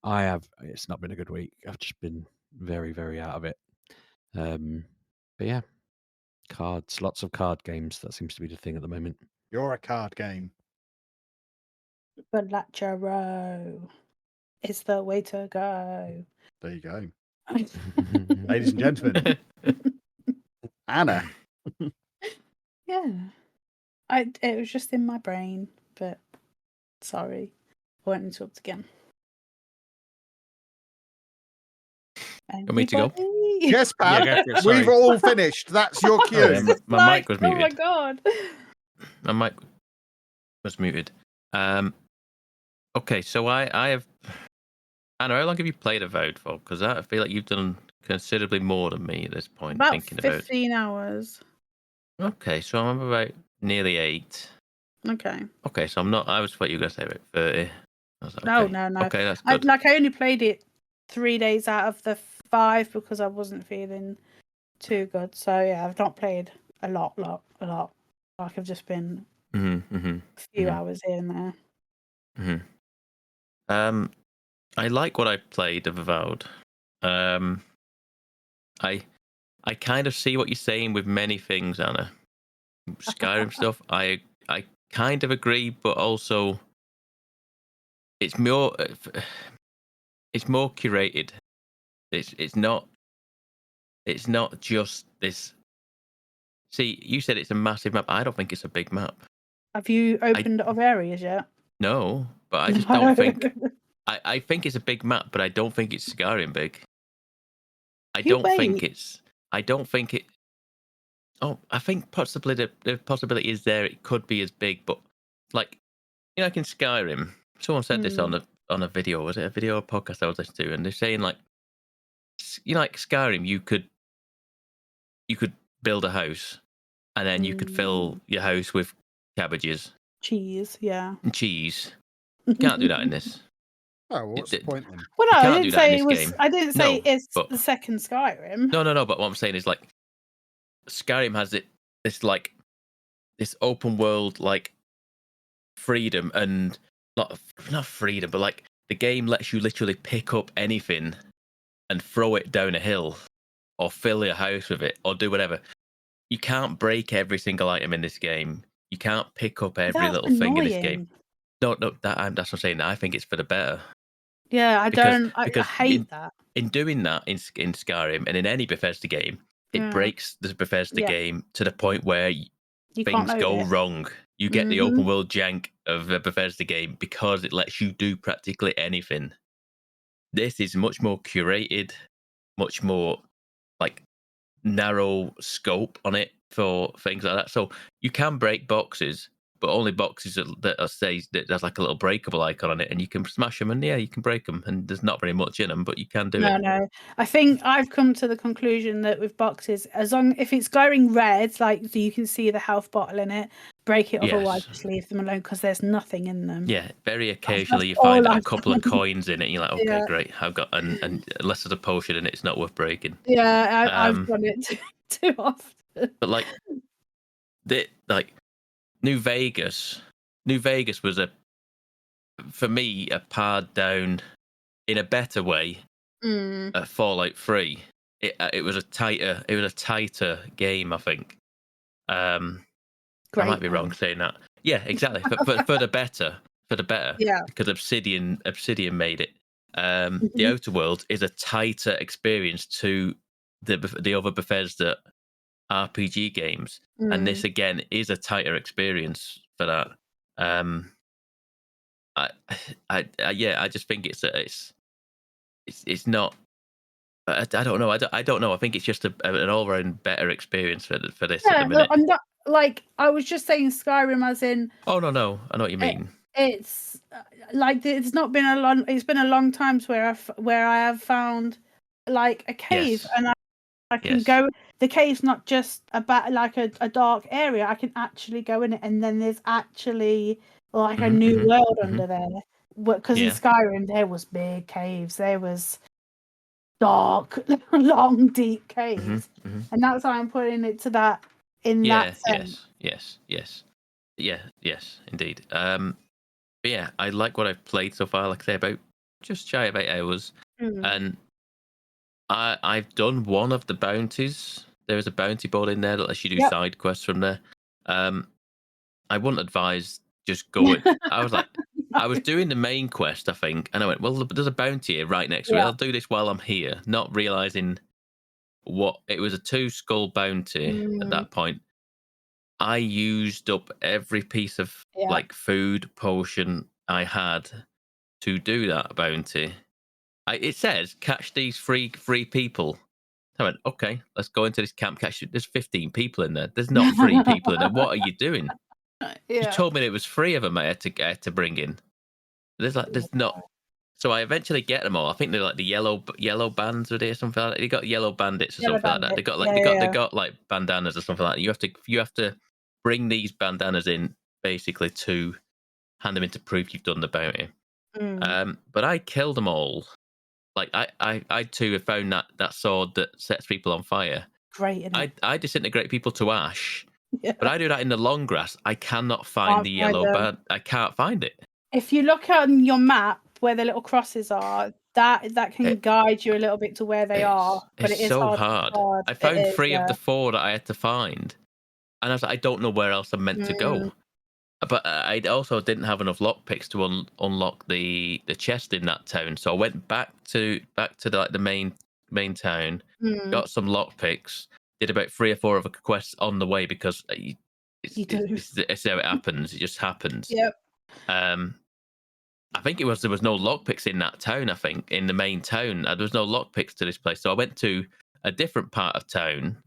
not been a good week. I've just been very, very out of it. But yeah, cards, lots of card games. That seems to be the thing at the moment. You're a card game. Balatro is the way to go. There you go. Ladies and gentlemen, Anna. Yeah, it was just in my brain, but sorry, I won't interrupt again. Want me to go? Yes, Pab. We've all finished. That's your cue. Oh, yeah, my mic was muted. Oh my god. My mic was muted. Okay, so I have. Anna, how long have you played Avowed for? Because I feel like you've done considerably more than me at this point. About thinking 15 hours. Okay, so I'm about nearly 8. Okay, so I'm not. I was thought you were going to say about 30. No. Okay, that's good. I only played it 3 days out of the 5 because I wasn't feeling too good. So yeah, I've not played a lot. Like I've just been a few hours here and there. I like what I've played of Avowed. I kind of see what you're saying with many things, Anna. Skyrim stuff, I kind of agree, but also it's more curated. It's not just this. See, you said it's a massive map. I don't think it's a big map. Have you opened other areas yet? No, but I just don't think. I think it's a big map, but I don't think it's Skyrim big. I don't think it. Oh, I think possibly the possibility is there. It could be as big, but like like in Skyrim, someone said this on a video. Was it a video or podcast I was listening to? And they're saying like Skyrim, you could build a house, and then you could fill your house with cabbages, cheese, yeah, and cheese. You can't do that in this. Oh, what's the point then? Well, no, I didn't say it was. Game. I didn't say it's the second Skyrim. No. But what I'm saying is like Skyrim has this open world like freedom, and not freedom, but like the game lets you literally pick up anything and throw it down a hill, or fill your house with it, or do whatever. You can't break every single item in this game. You can't pick up every little thing in this game. No, that's what I'm saying. I think it's for the better. Yeah, I hate that. In doing that in Skyrim and in any Bethesda game, it breaks the Bethesda game to the point where things go wrong. You get the open world jank of a Bethesda game because it lets you do practically anything. This is much more curated, much more like narrow scope on it for things like that. So you can break boxes, but only boxes that say that there's like a little breakable icon on it, and you can smash them, and you can break them, and there's not very much in them, but you can do it. No. I think I've come to the conclusion that with boxes, if it's glowing red, like so you can see the health bottle in it, break it. Otherwise, just leave them alone because there's nothing in them. Yeah, very occasionally you find a couple of coins in it, and you're like, okay, great, I've got, and unless there's a potion in it, it's not worth breaking. Yeah, I've done it too often. But like New Vegas was for me a pared down in a better way. Fallout 3. It was a tighter game, I think. I might be wrong saying that. Yeah, exactly. for the better. Yeah. Because Obsidian made it. The Outer Worlds is a tighter experience to the other Bethesda RPG games, and this again is a tighter experience for that. I just think it's not. I don't know. I don't know. I think it's just an all-round better experience for this at the minute. I'm not like I was just saying Skyrim as in. Oh no, I know what you mean. It's like it's not been a long. It's been a long time where I have found like a cave, and I can go. The cave's not just about like a dark area. I can actually go in it, and then there's actually like a new world under there. Because in Skyrim there was big caves. There was dark, long, deep caves, and that's why I'm putting it to that in that sense. Yes, indeed. But yeah, I like what I've played so far. Like I say, about just shy of 8 hours, and I've done one of the bounties. There is a bounty board in there that lets you do side quests from there. I wouldn't advise just going. I was like, I was doing the main quest, I think, and I went, well, there's a bounty here right next to it. I'll do this while I'm here, not realizing what it was. A 2 skull bounty at that point. I used up every piece of like food potion I had to do that bounty. It says catch these three people. I went, okay, let's go into this camp. There's 15 people in there. There's not 3 people in there. What are you doing? You told me it was 3 of them I had to bring in. There's not. So I eventually get them all. I think they're like the yellow bands with it or something like that. They got yellow bandits or something like that. They got they got like bandanas or something like that. You have to bring these bandanas in basically to hand them in to prove you've done the bounty. But I killed them all. Like I too have found that sword that sets people on fire. Great. I disintegrate people to ash. But I do that in the long grass. I cannot find the yellow band. I can't find it. If you look on your map where the little crosses are, that can guide you a little bit to where they are. But it is so hard. I found 3 of the 4 that I had to find, and I was like, I don't know where else I'm meant to go. But I also didn't have enough lockpicks to unlock the chest in that town, so I went back to the main town, got some lockpicks, did about 3 or 4 of the quests on the way because it's how it happens. It just happens. Yep. I think there was no lockpicks in that town. I think in the main town there was no lockpicks to this place, so I went to a different part of town.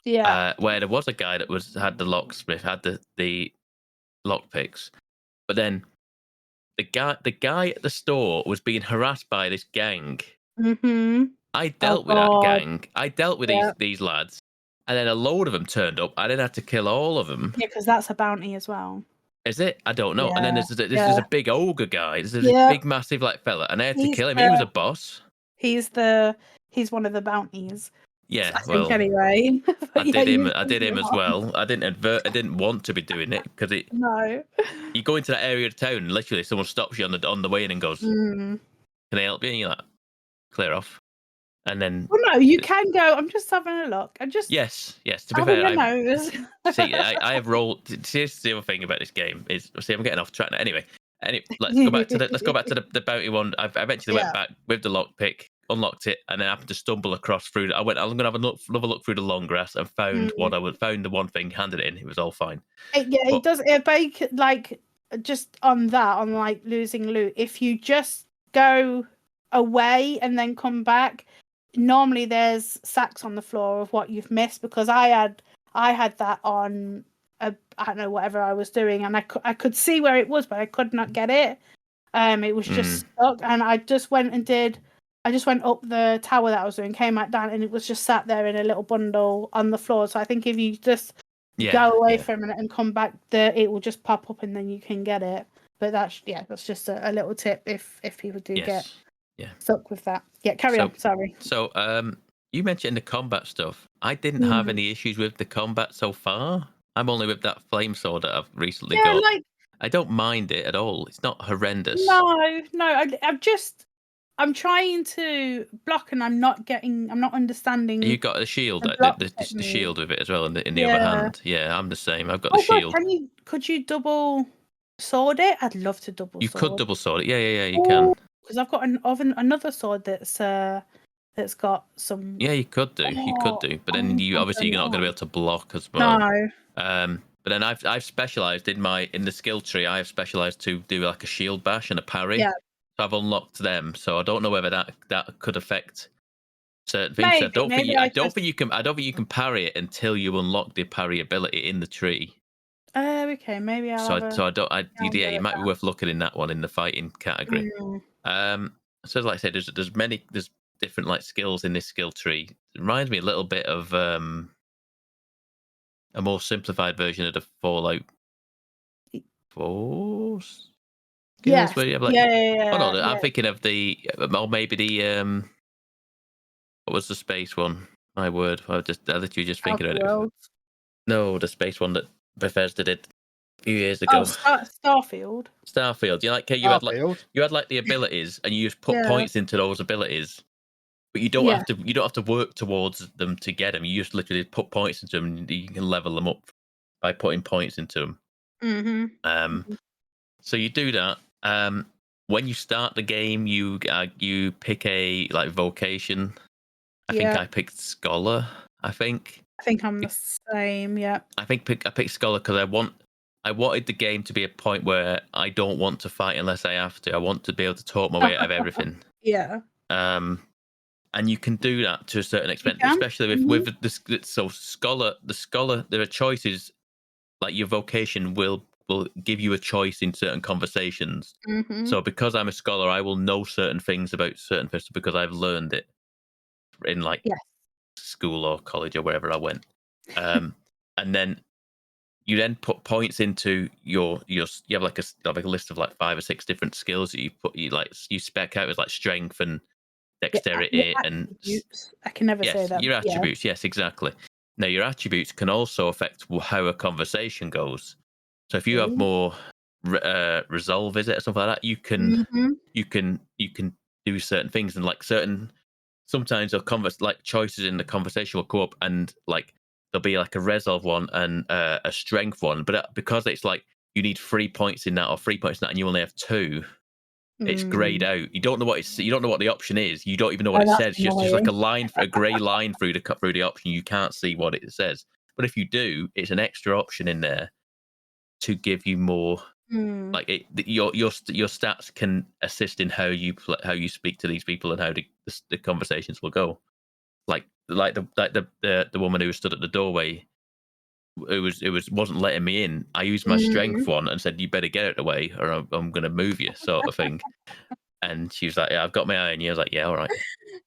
Where there was a guy that had the locksmith, had the lockpicks, but then the guy at the store was being harassed by this gang. I dealt with that gang. I dealt with these lads, and then a load of them turned up. I then had to kill all of them. Yeah, because that's a bounty as well. Is it? I don't know. And then there's a big ogre guy. There's a big, massive fella, and I had to kill him. He was a boss. He's one of the bounties. Yeah, I think anyway. I did him as well. I didn't want to be doing it because No. You go into that area of town, and literally someone stops you on the way in and goes, "Can I help you?" And you're like, "Clear off." And then, well, no, you can go. I'm just having a look. Yes. To be fair, I have rolled. Here's the other thing about this game is, I'm getting off track now. Anyway, let's go back to the bounty one. I eventually went back with the lockpick, unlocked it, and then I happened to stumble across through. I'm gonna have another look through the long grass and found found the one thing, handed it in. It was all fine. It does. It like just on that, on like losing loot. If you just go away and then come back. Normally there's sacks on the floor of what you've missed, because I had that on I don't know, whatever I was doing, and I could see where it was, but I could not get it. It was just stuck, and I just went up the tower that I was doing, came back down, and it was just sat there in a little bundle on the floor. So I think if you just go away for a minute and come back, it will just pop up, and then you can get it. But that's just a little tip if people do get stuck with that. Yeah, carry on. Sorry. So you mentioned the combat stuff. I didn't have any issues with the combat so far. I'm only with that flame sword that I've recently got. I don't mind it at all. It's not horrendous. No. I'm trying to block, and I'm not understanding. You got a shield, the shield with it as well in the other hand. Yeah, I'm the same. I've got the shield. Could you double sword it? I'd love to double. You could double sword it. Yeah, you can. Because I've got another sword that's got some. Yeah, you could do. But then you're not going to be able to block as well. No. But then I've specialized in the skill tree. I have specialized to do like a shield bash and a parry. Yeah. So I've unlocked them. So I don't know whether that could affect certain things. Maybe, I don't think you can parry it until you unlock the parry ability in the tree. Okay, maybe you might be worth looking in that one in the fighting category. So like I said, there's different like skills in this skill tree. It reminds me a little bit of a more simplified version of the Fallout 4 skills. Yeah. Where you have, like, yeah. Oh no, I'm thinking of maybe the what was the space one? My word, I literally just thinking of it. No, the space one that Bethesda did a few years ago. Starfield. You had like the abilities, and you just put points into those abilities. But you don't have to work towards them to get them. You just literally put points into them, and you can level them up by putting points into them. Mm-hmm. So you do that. When you start the game, you pick a like vocation. I think I picked scholar. I think I'm the same. Yeah. I picked scholar because I wanted the game to be a point where I don't want to fight unless I have to. I want to be able to talk my way out of everything. Yeah. And you can do that to a certain extent, especially with the scholar. The scholar, there are choices. Like your vocation will give you a choice in certain conversations. Mm-hmm. So because I'm a scholar, I will know certain things about certain person because I've learned it in school or college or wherever I went. And then you put points into you have like a list of like 5 or 6 different skills that you spec out as like strength and dexterity and I can never say that. Your attributes, yes, exactly. Now your attributes can also affect how a conversation goes. So if you have more resolve, is it, or something like that, you can do certain things, and like sometimes like choices in the conversation will come up, and like there'll be like a resolve one and a strength one, but because it's like you need 3 points in that or 3 points in that, and you only have 2. It's grayed out. You don't know what the option is. You don't even know what it says. Just like a grey line through the option. You can't see what it says. But if you do, it's an extra option in there to give you more. Like your stats can assist in how you speak to these people and how the conversations will go. Like the woman who stood at the doorway. It wasn't letting me in. I used my strength one and said, "You better get out of the way, or I'm going to move you," sort of thing. And she was like, "Yeah, I've got my eye on you." I was like, "Yeah, all right,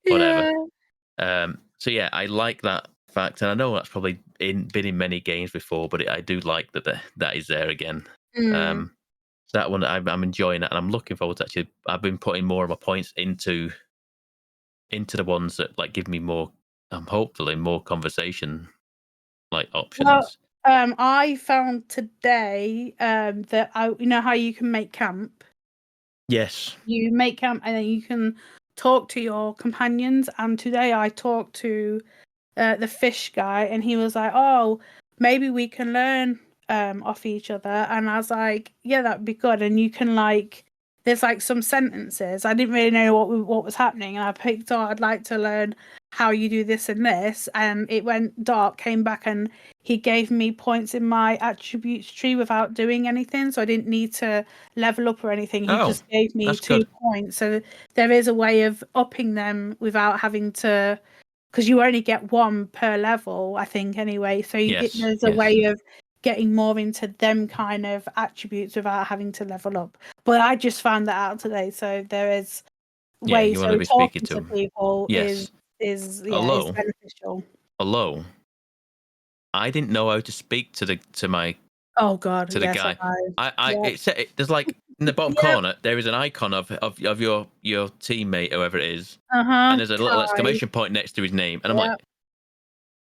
whatever." So yeah, I like that fact, and I know that's probably been in many games before, but I do like that is there again. So that one, I'm enjoying that, and I'm looking forward to actually. I've been putting more of my points into the ones that like give me more. Hopefully more conversation like options. Well, I found today that you know how you can make camp. Yes. You make camp and then you can talk to your companions. And today I talked to the fish guy, and he was like, "Oh, maybe we can learn off each other." And I was like, "Yeah, that'd be good." And you can like, there's like some sentences. I didn't really know what was happening, and I picked, "Oh, I'd like to learn how you do this and this," and it went dark, came back, and he gave me points in my attributes tree without doing anything, so I didn't need to level up or anything. He just gave me 2 points. So there is a way of upping them without having to, because you only get 1 per level, I think, anyway. So there's a way of getting more into them kind of attributes without having to level up. But I just found that out today. So there is ways. You want to be talking speaking to people yes. is beneficial. Although I didn't know how to speak to the guy. There's like in the bottom corner there is an icon of your teammate, whoever it is, and there's a little exclamation point next to his name, and I'm like,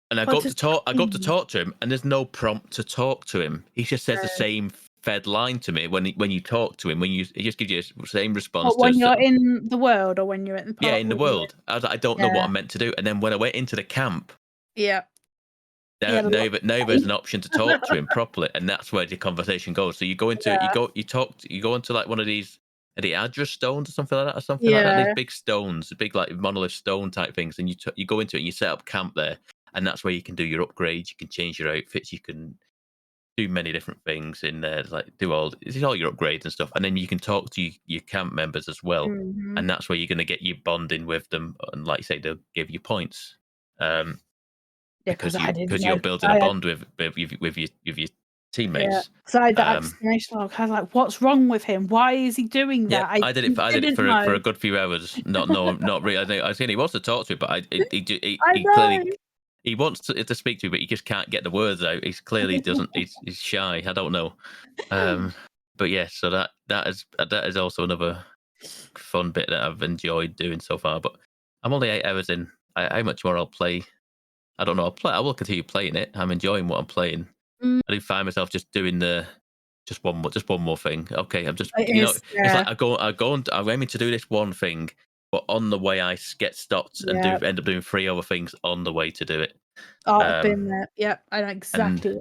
and I go up to talk to him, and there's no prompt to talk to him. He just says the same fed line to me when you talk to him. He just gives you the same response. When you're in the world or when you're in the park? Yeah, in the world. I was like, I don't know what I'm meant to do. And then when I went into the camp, now there's an option to talk to him properly, and that's where the conversation goes. So you go into you go into like one of these the address stones or something like that, like that. These big stones, big like monolith stone type things, and you go into it and you set up camp there, and that's where you can do your upgrades, you can change your outfits, you can do many different things in there, like do all your upgrades and stuff, and then you can talk to your camp members as well, and that's where you're going to get your bonding with them, and like you say, they'll give you points. Because you're building a bond with your teammates. So I had that explanation log. I was like, "What's wrong with him? Why is he doing that?" I did it for a good few hours. Not really. I think he wants to talk to me, but he clearly he wants to speak to me, but he just can't get the words out. He clearly doesn't. He's shy. I don't know. But yeah, so that is also another fun bit that I've enjoyed doing so far. But I'm only 8 hours in. How much more I'll play? I don't know. I will continue playing it. I'm enjoying what I'm playing. I do find myself just doing just one more thing. Okay, I'm just it's like I'm aiming to do this one thing, but on the way I get stopped and end up doing 3 other things on the way to do it. I've been there. Yep, I know exactly.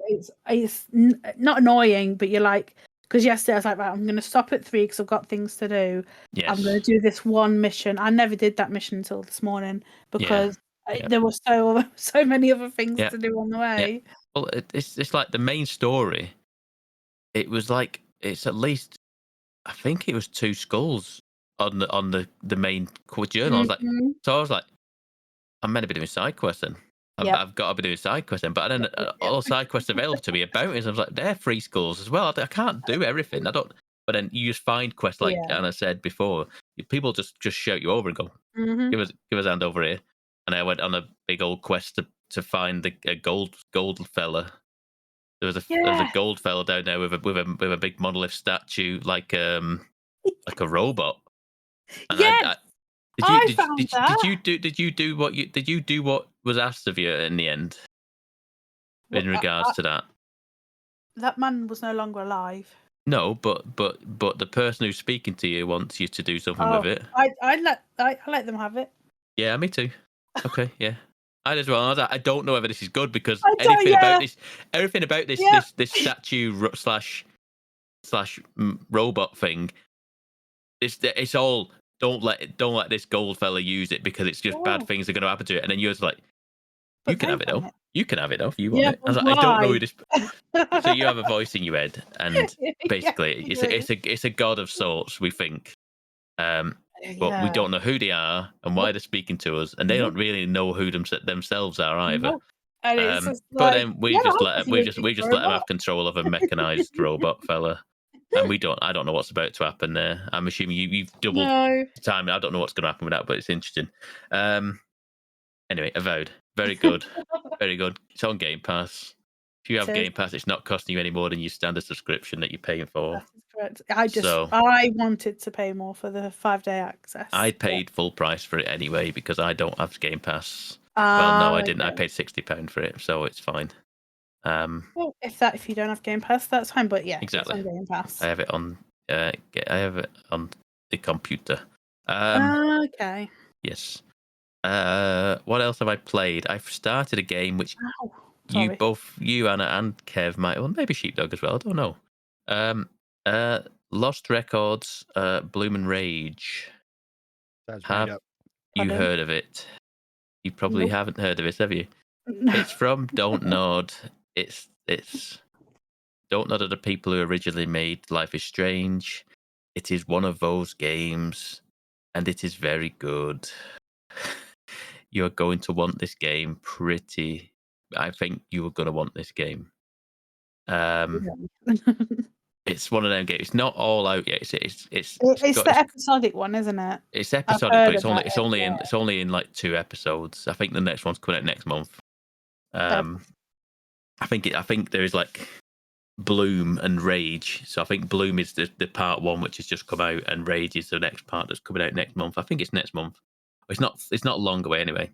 It's not annoying, but you're like, because yesterday I was like, right, I'm going to stop at 3 because I've got things to do. Yes. I'm going to do this one mission. I never did that mission until this morning because there were so many other things to do on the way. Well, it's like the main story. It was like it's at least, I think it was 2 skulls on the main journal. I was like, I'm meant to be doing side quests then. I've got to be doing side quests then. But then all side quests available to me about it. I was like, they're 3 skulls as well. I can't do everything. I don't. But then you just find quests like Anna said before. People just shout you over and go, give us a hand over here. And I went on a big old quest to find a gold fella. There was a gold fella down there with a big monolith statue, like a robot. And Did you do what was asked of you in the end? In regards to that, that man was no longer alive. No, but the person who's speaking to you wants you to do something with it. I let them have it. Yeah, me too. Okay, yeah. I as well. I don't know whether this is good because everything about this this statue slash robot thing, it's all don't let this gold fella use it because it's just bad things are going to happen to it. And then you're just like, you can have it though. You can have it though if you want it. I was like, I don't know who this. So you have a voice in your head, and basically it's a god of sorts. We think. But we don't know who they are and why they're speaking to us, and they don't really know who themselves are either. But then we just let them have control of a mechanized robot fella, and I don't know what's about to happen there. I'm assuming you've doubled the time. I don't know what's going to happen with that, but it's interesting. Anyway, Avowed, very good, very good. It's on Game Pass. If you have Game Pass, it's not costing you any more than your standard subscription that you're paying for. That is correct. I wanted to pay more for the 5-day access. I paid full price for it anyway because I don't have Game Pass. Well, no, I didn't. I paid £60 for it, so it's fine. Well, if you don't have Game Pass, that's fine. But yeah, exactly. It's on Game Pass. I have it on. I have it on the computer. Okay. Yes. What else have I played? I've started a game which you Anna and Kev might, well, maybe Sheepdog as well. I don't know. Lost Records, Bloom and Rage. Have you heard of it? You probably haven't heard of it, have you? No. It's from Don't Nod. It's Don't Nod are the people who originally made Life is Strange. It is one of those games, and it is very good. You're going to want this game I think you are going to want this game. It's one of them games. It's not all out yet. It's the episodic one, isn't it? It's episodic, but it's only in like 2 episodes. I think the next one's coming out next month. I think there is like Bloom and Rage. So I think Bloom is the part 1 which has just come out, and Rage is the next part that's coming out next month. I think it's next month. It's not long away anyway.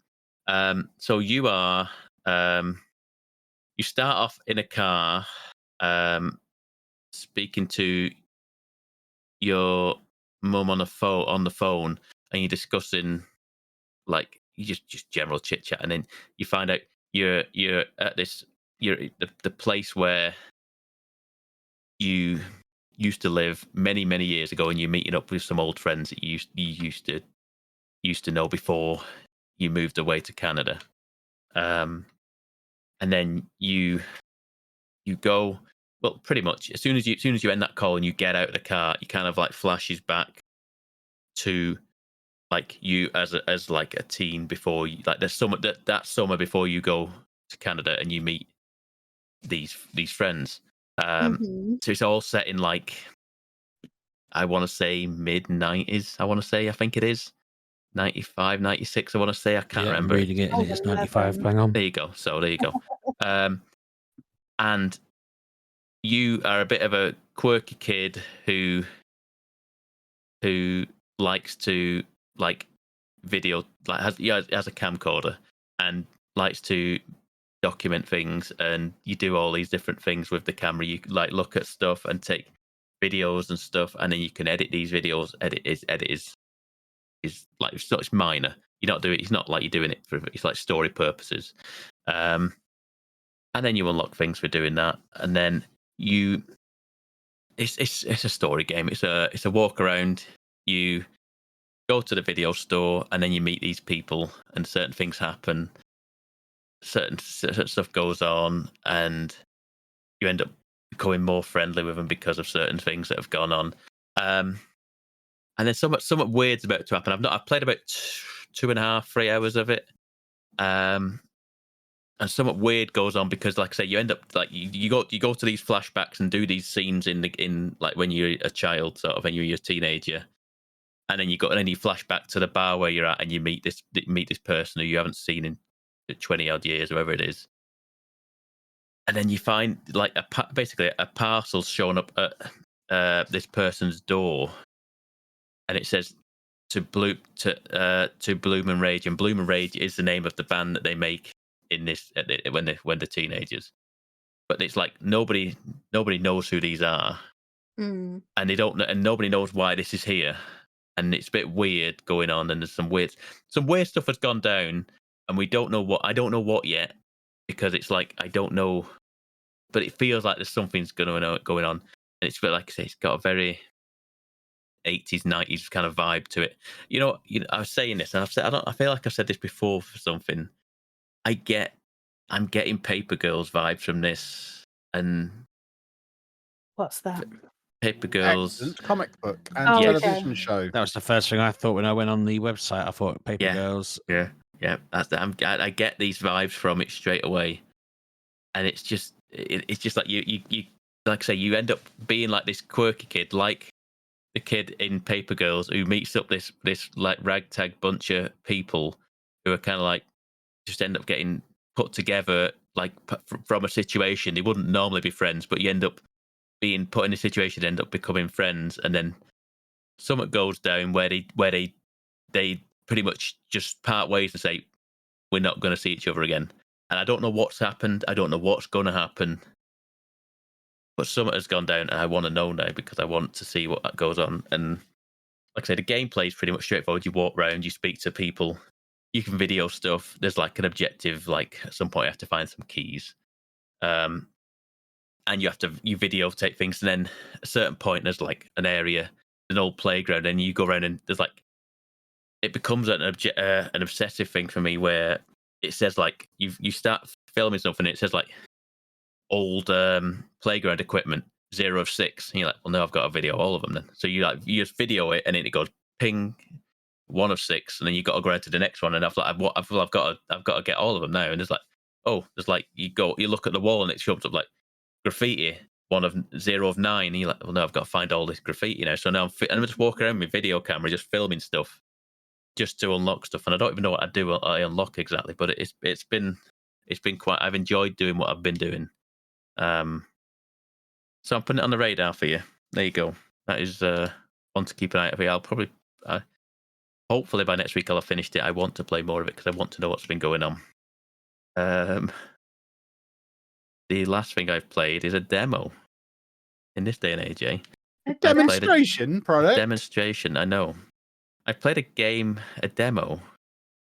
So you are you start off in a car, speaking to your mum on the phone, and you're discussing like you just general chit chat, and then you find out you're at the place where you used to live many years ago, and you're meeting up with some old friends that you used to know before you moved away to Canada. And then you go, well, pretty much as soon as you end that call and you get out of the car, you kind of like flashes back to like you as like a teen before you, like there's that summer before you go to Canada and you meet these friends. So it's all set in like, I want to say mid-90s. I think it is 95, 96. I want to say, I can't remember. I'm reading it and it's 95. Hang on. There you go. So there you go. And you are a bit of a quirky kid who likes to like video, like has a camcorder and likes to document things, and you do all these different things with the camera. You like look at stuff and take videos and stuff, and then you can edit these videos. Edit is like it's minor. You're not doing. It's not like you're doing it for. It's like story purposes. And then you unlock things for doing that, and then it's a story game. It's a walk around. You go to the video store, and then you meet these people, and certain things happen. Certain stuff goes on, and you end up becoming more friendly with them because of certain things that have gone on. And then somewhat weird's about to happen. I've played about 2.5-3 hours of it. And somewhat weird goes on because, like I say, you end up like you go to these flashbacks and do these scenes in like when you're a child, sort of, when you're a teenager, and then you flash back to the bar where you're at, and you meet this person who you haven't seen in 20 odd years, whatever it is, and then you find like basically a parcel showing up at this person's door, and it says to Bloom and Rage, and Bloom and Rage is the name of the band that they make in this when they're teenagers, but it's like nobody knows who these are, and they don't, and nobody knows why this is here, and it's a bit weird going on, and there's some weird stuff has gone down, and I don't know what yet, because it's like I don't know, but it feels like there's something's going on, and it's a bit like I say, it's got a very 80s 90s kind of vibe to it. You know, I was saying this, and I feel like I've said this before for something. I'm getting Paper Girls vibes from this, and what's that? Paper Girls. Excellent comic book and television show. That was the first thing I thought when I went on the website. I thought Paper Girls. Yeah. I get these vibes from it straight away, and it's just like you like I say, you end up being like this quirky kid, like the kid in Paper Girls who meets up this like ragtag bunch of people who are kind of like just end up getting put together like from a situation. They wouldn't normally be friends, but you end up being put in a situation, end up becoming friends, and then something goes down where they pretty much just part ways and say we're not going to see each other again. And I don't know what's happened. I don't know what's going to happen, but something has gone down, and I want to know now because I want to see what goes on. And like I say, the gameplay is pretty much straightforward. You walk around, you speak to people, you can video stuff. There's like an objective, like at some point you have to find some keys, and you videotape things. And then at a certain point, there's like an area, an old playground, and you go around, and there's like, it becomes an obsessive thing for me where it says like you start filming something, and it says like old playground equipment 0 of 6, and you're like, well, no, I've got to video all of them then. So you just video it, and then it goes ping 1 of 6, and then you got to go around to the next one, and I've got to get all of them now. And there's like, oh, there's like you look at the wall, and it shows up like graffiti, 0 of 9. And you're like, well, no, I've got to find all this graffiti now. So now I'm just walking around with video camera, just filming stuff, just to unlock stuff. And I don't even know what I unlock exactly, but it's been quite. I've enjoyed doing what I've been doing. So I'm putting it on the radar for you. There you go. That is one to keep an eye out for. I'll probably, hopefully by next week I'll have finished it. I want to play more of it because I want to know what's been going on. The last thing I've played is a demo. In this day and age, a demonstration product. Demonstration. I know. I played a demo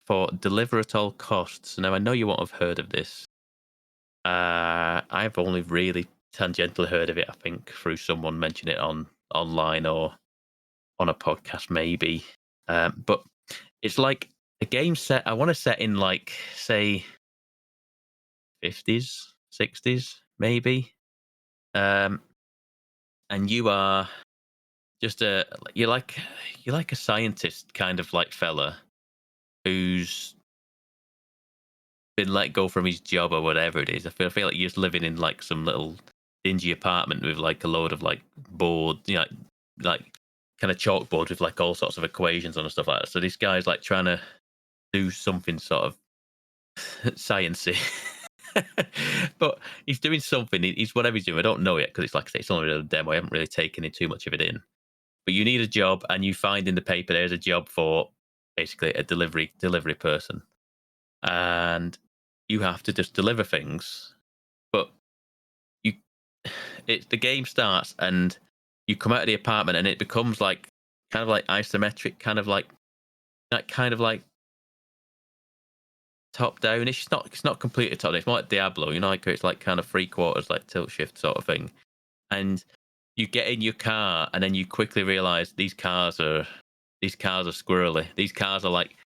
for Deliver at All Costs. Now I know you won't have heard of this. I've only really tangentially heard of it, I think, through someone mentioning it online or on a podcast, maybe. But it's like a game set. I want to set in like, say, 50s, 60s, maybe. And you are just you're like a scientist kind of like fella who's been let go from his job or whatever it is. I feel like you're just living in like some little dingy apartment with like a load of like board, like kind of chalkboard with like all sorts of equations and stuff like that. So this guy's like trying to do something sort of sciencey, but he's doing something. He's whatever he's doing. I don't know yet because it's like I say, it's only a demo. I haven't really taken in too much of it in. But you need a job, and you find in the paper there's a job for basically a delivery person, and you have to just deliver things. But the game starts and you come out of the apartment and it becomes like kind of like isometric, kind of like top down-ish. It's not completely top down. It's more like Diablo, like it's like kind of 3/4 like tilt shift sort of thing. And you get in your car and then you quickly realize these cars are squirrely. These cars are like,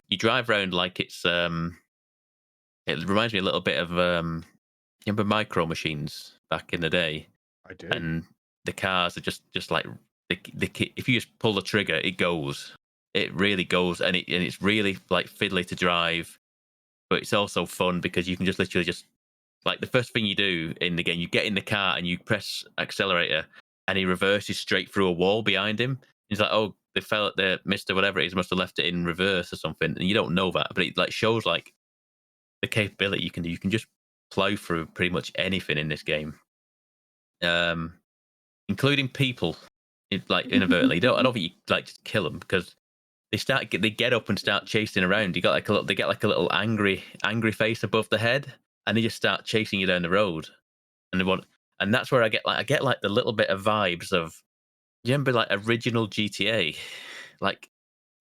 you drive around like it's it reminds me a little bit of remember Micro Machines back in the day? I do. And the cars are just like if you just pull the trigger, it goes. It really goes, and it's really like fiddly to drive, but it's also fun because you can just literally just like the first thing you do in the game, you get in the car and you press accelerator, and he reverses straight through a wall behind him. He's like, oh, they fell at the Mr. Whatever it is, must have left it in reverse or something, and you don't know that, but it like shows like the capability you can do. You can just plow through pretty much anything in this game, including people. Like inadvertently, I don't think you like just kill them because they get up and start chasing around. They get like a little angry face above the head, and they just start chasing you down the road. And that's where I get like the little bit of vibes of, you remember like original GTA, like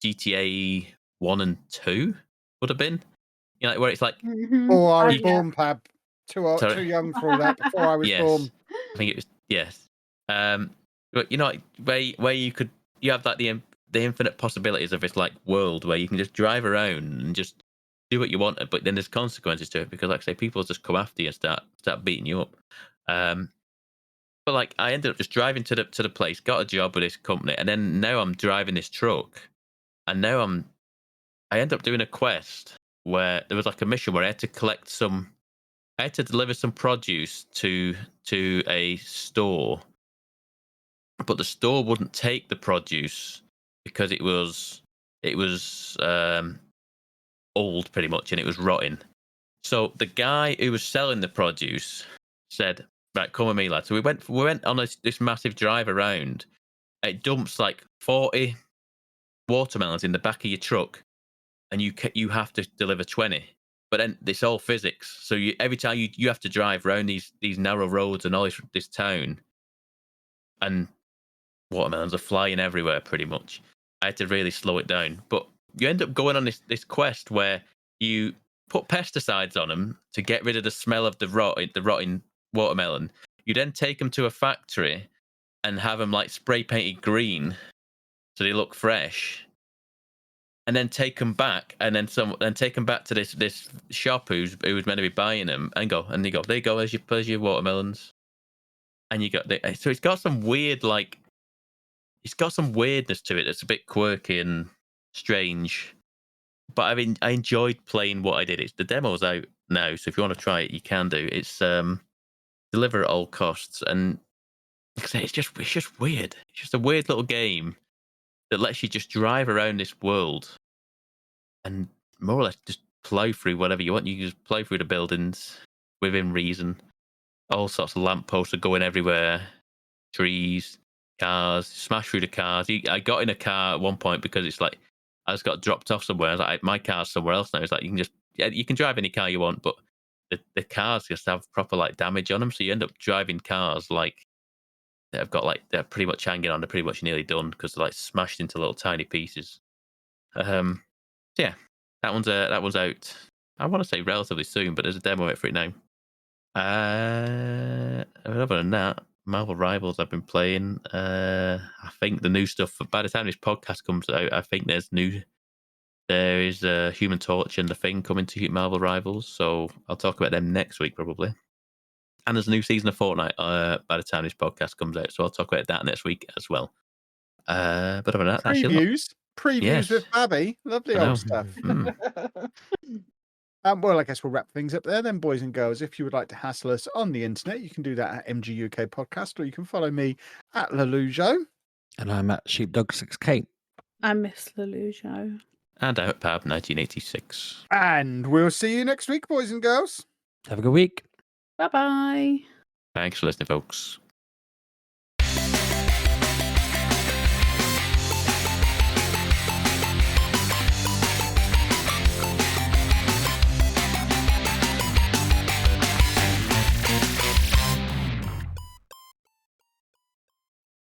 GTA 1 and 2 would have been, like where it's like, oh, I was born, Pab. Too young for all that. Before I was born. I think it was, yes. But where you have like the infinite possibilities of this like world where you can just drive around and just do what you want, but then there's consequences to it because, like I say, people just come after you and start beating you up. But like I ended up just driving to the place, got a job with this company, and then now I'm driving this truck, and now I ended up doing a quest where there was like a mission where I had to deliver some produce to a store, but the store wouldn't take the produce because it was old pretty much, and it was rotting. So the guy who was selling the produce said, right, come with me, lad. So we went on this massive drive around. It dumps like 40 watermelons in the back of your truck, and you have to deliver 20. But then it's all physics. So every time you have to drive around these narrow roads and all this town, and watermelons are flying everywhere pretty much. I had to really slow it down. But you end up going on this quest where you put pesticides on them to get rid of the smell of the rotting watermelon. You then take them to a factory and have them like spray painted green so they look fresh, and then take them back, and then take them back to this shop who's meant to be buying them, and you go, there you go, there's your watermelons, and you got so it's got some weird it's got some weirdness to it that's a bit quirky and strange. But I enjoyed playing what I did. The demo's out now, so if you want to try it, you can do. It's deliver at all costs. And like I say, it's just weird. It's just a weird little game that lets you just drive around this world and more or less just plow through whatever you want. You can just plow through the buildings within reason. All sorts of lampposts are going everywhere. Trees, cars, smash through the cars. I got in a car at one point because it's like I just got dropped off somewhere. I was like, my car's somewhere else now. It's like you can drive any car you want, but the cars just have proper like damage on them. So you end up driving cars like that have got like they're pretty much hanging on. They're pretty much nearly done because they're like smashed into little tiny pieces. Yeah, that one's out. I want to say relatively soon, but there's a demo out for it now. Other than that, Marvel Rivals I've been playing. I think the new stuff. By the time this podcast comes out, I think there is Human Torch and The Thing coming to Marvel Rivals. So I'll talk about them next week probably. And there's a new season of Fortnite by the time this podcast comes out. So I'll talk about that next week as well. But other than that, previews Yes. with Babby. Lovely old stuff. Well, I guess we'll wrap things up there then, boys and girls. If you would like to hassle us on the internet, you can do that at MGUK Podcast, or you can follow me at Lelujo. And I'm at Sheepdog6K. I'm Miss Lelujo. And out Pab 1986. And we'll see you next week, boys and girls. Have a good week. Bye-bye. Thanks for listening, folks.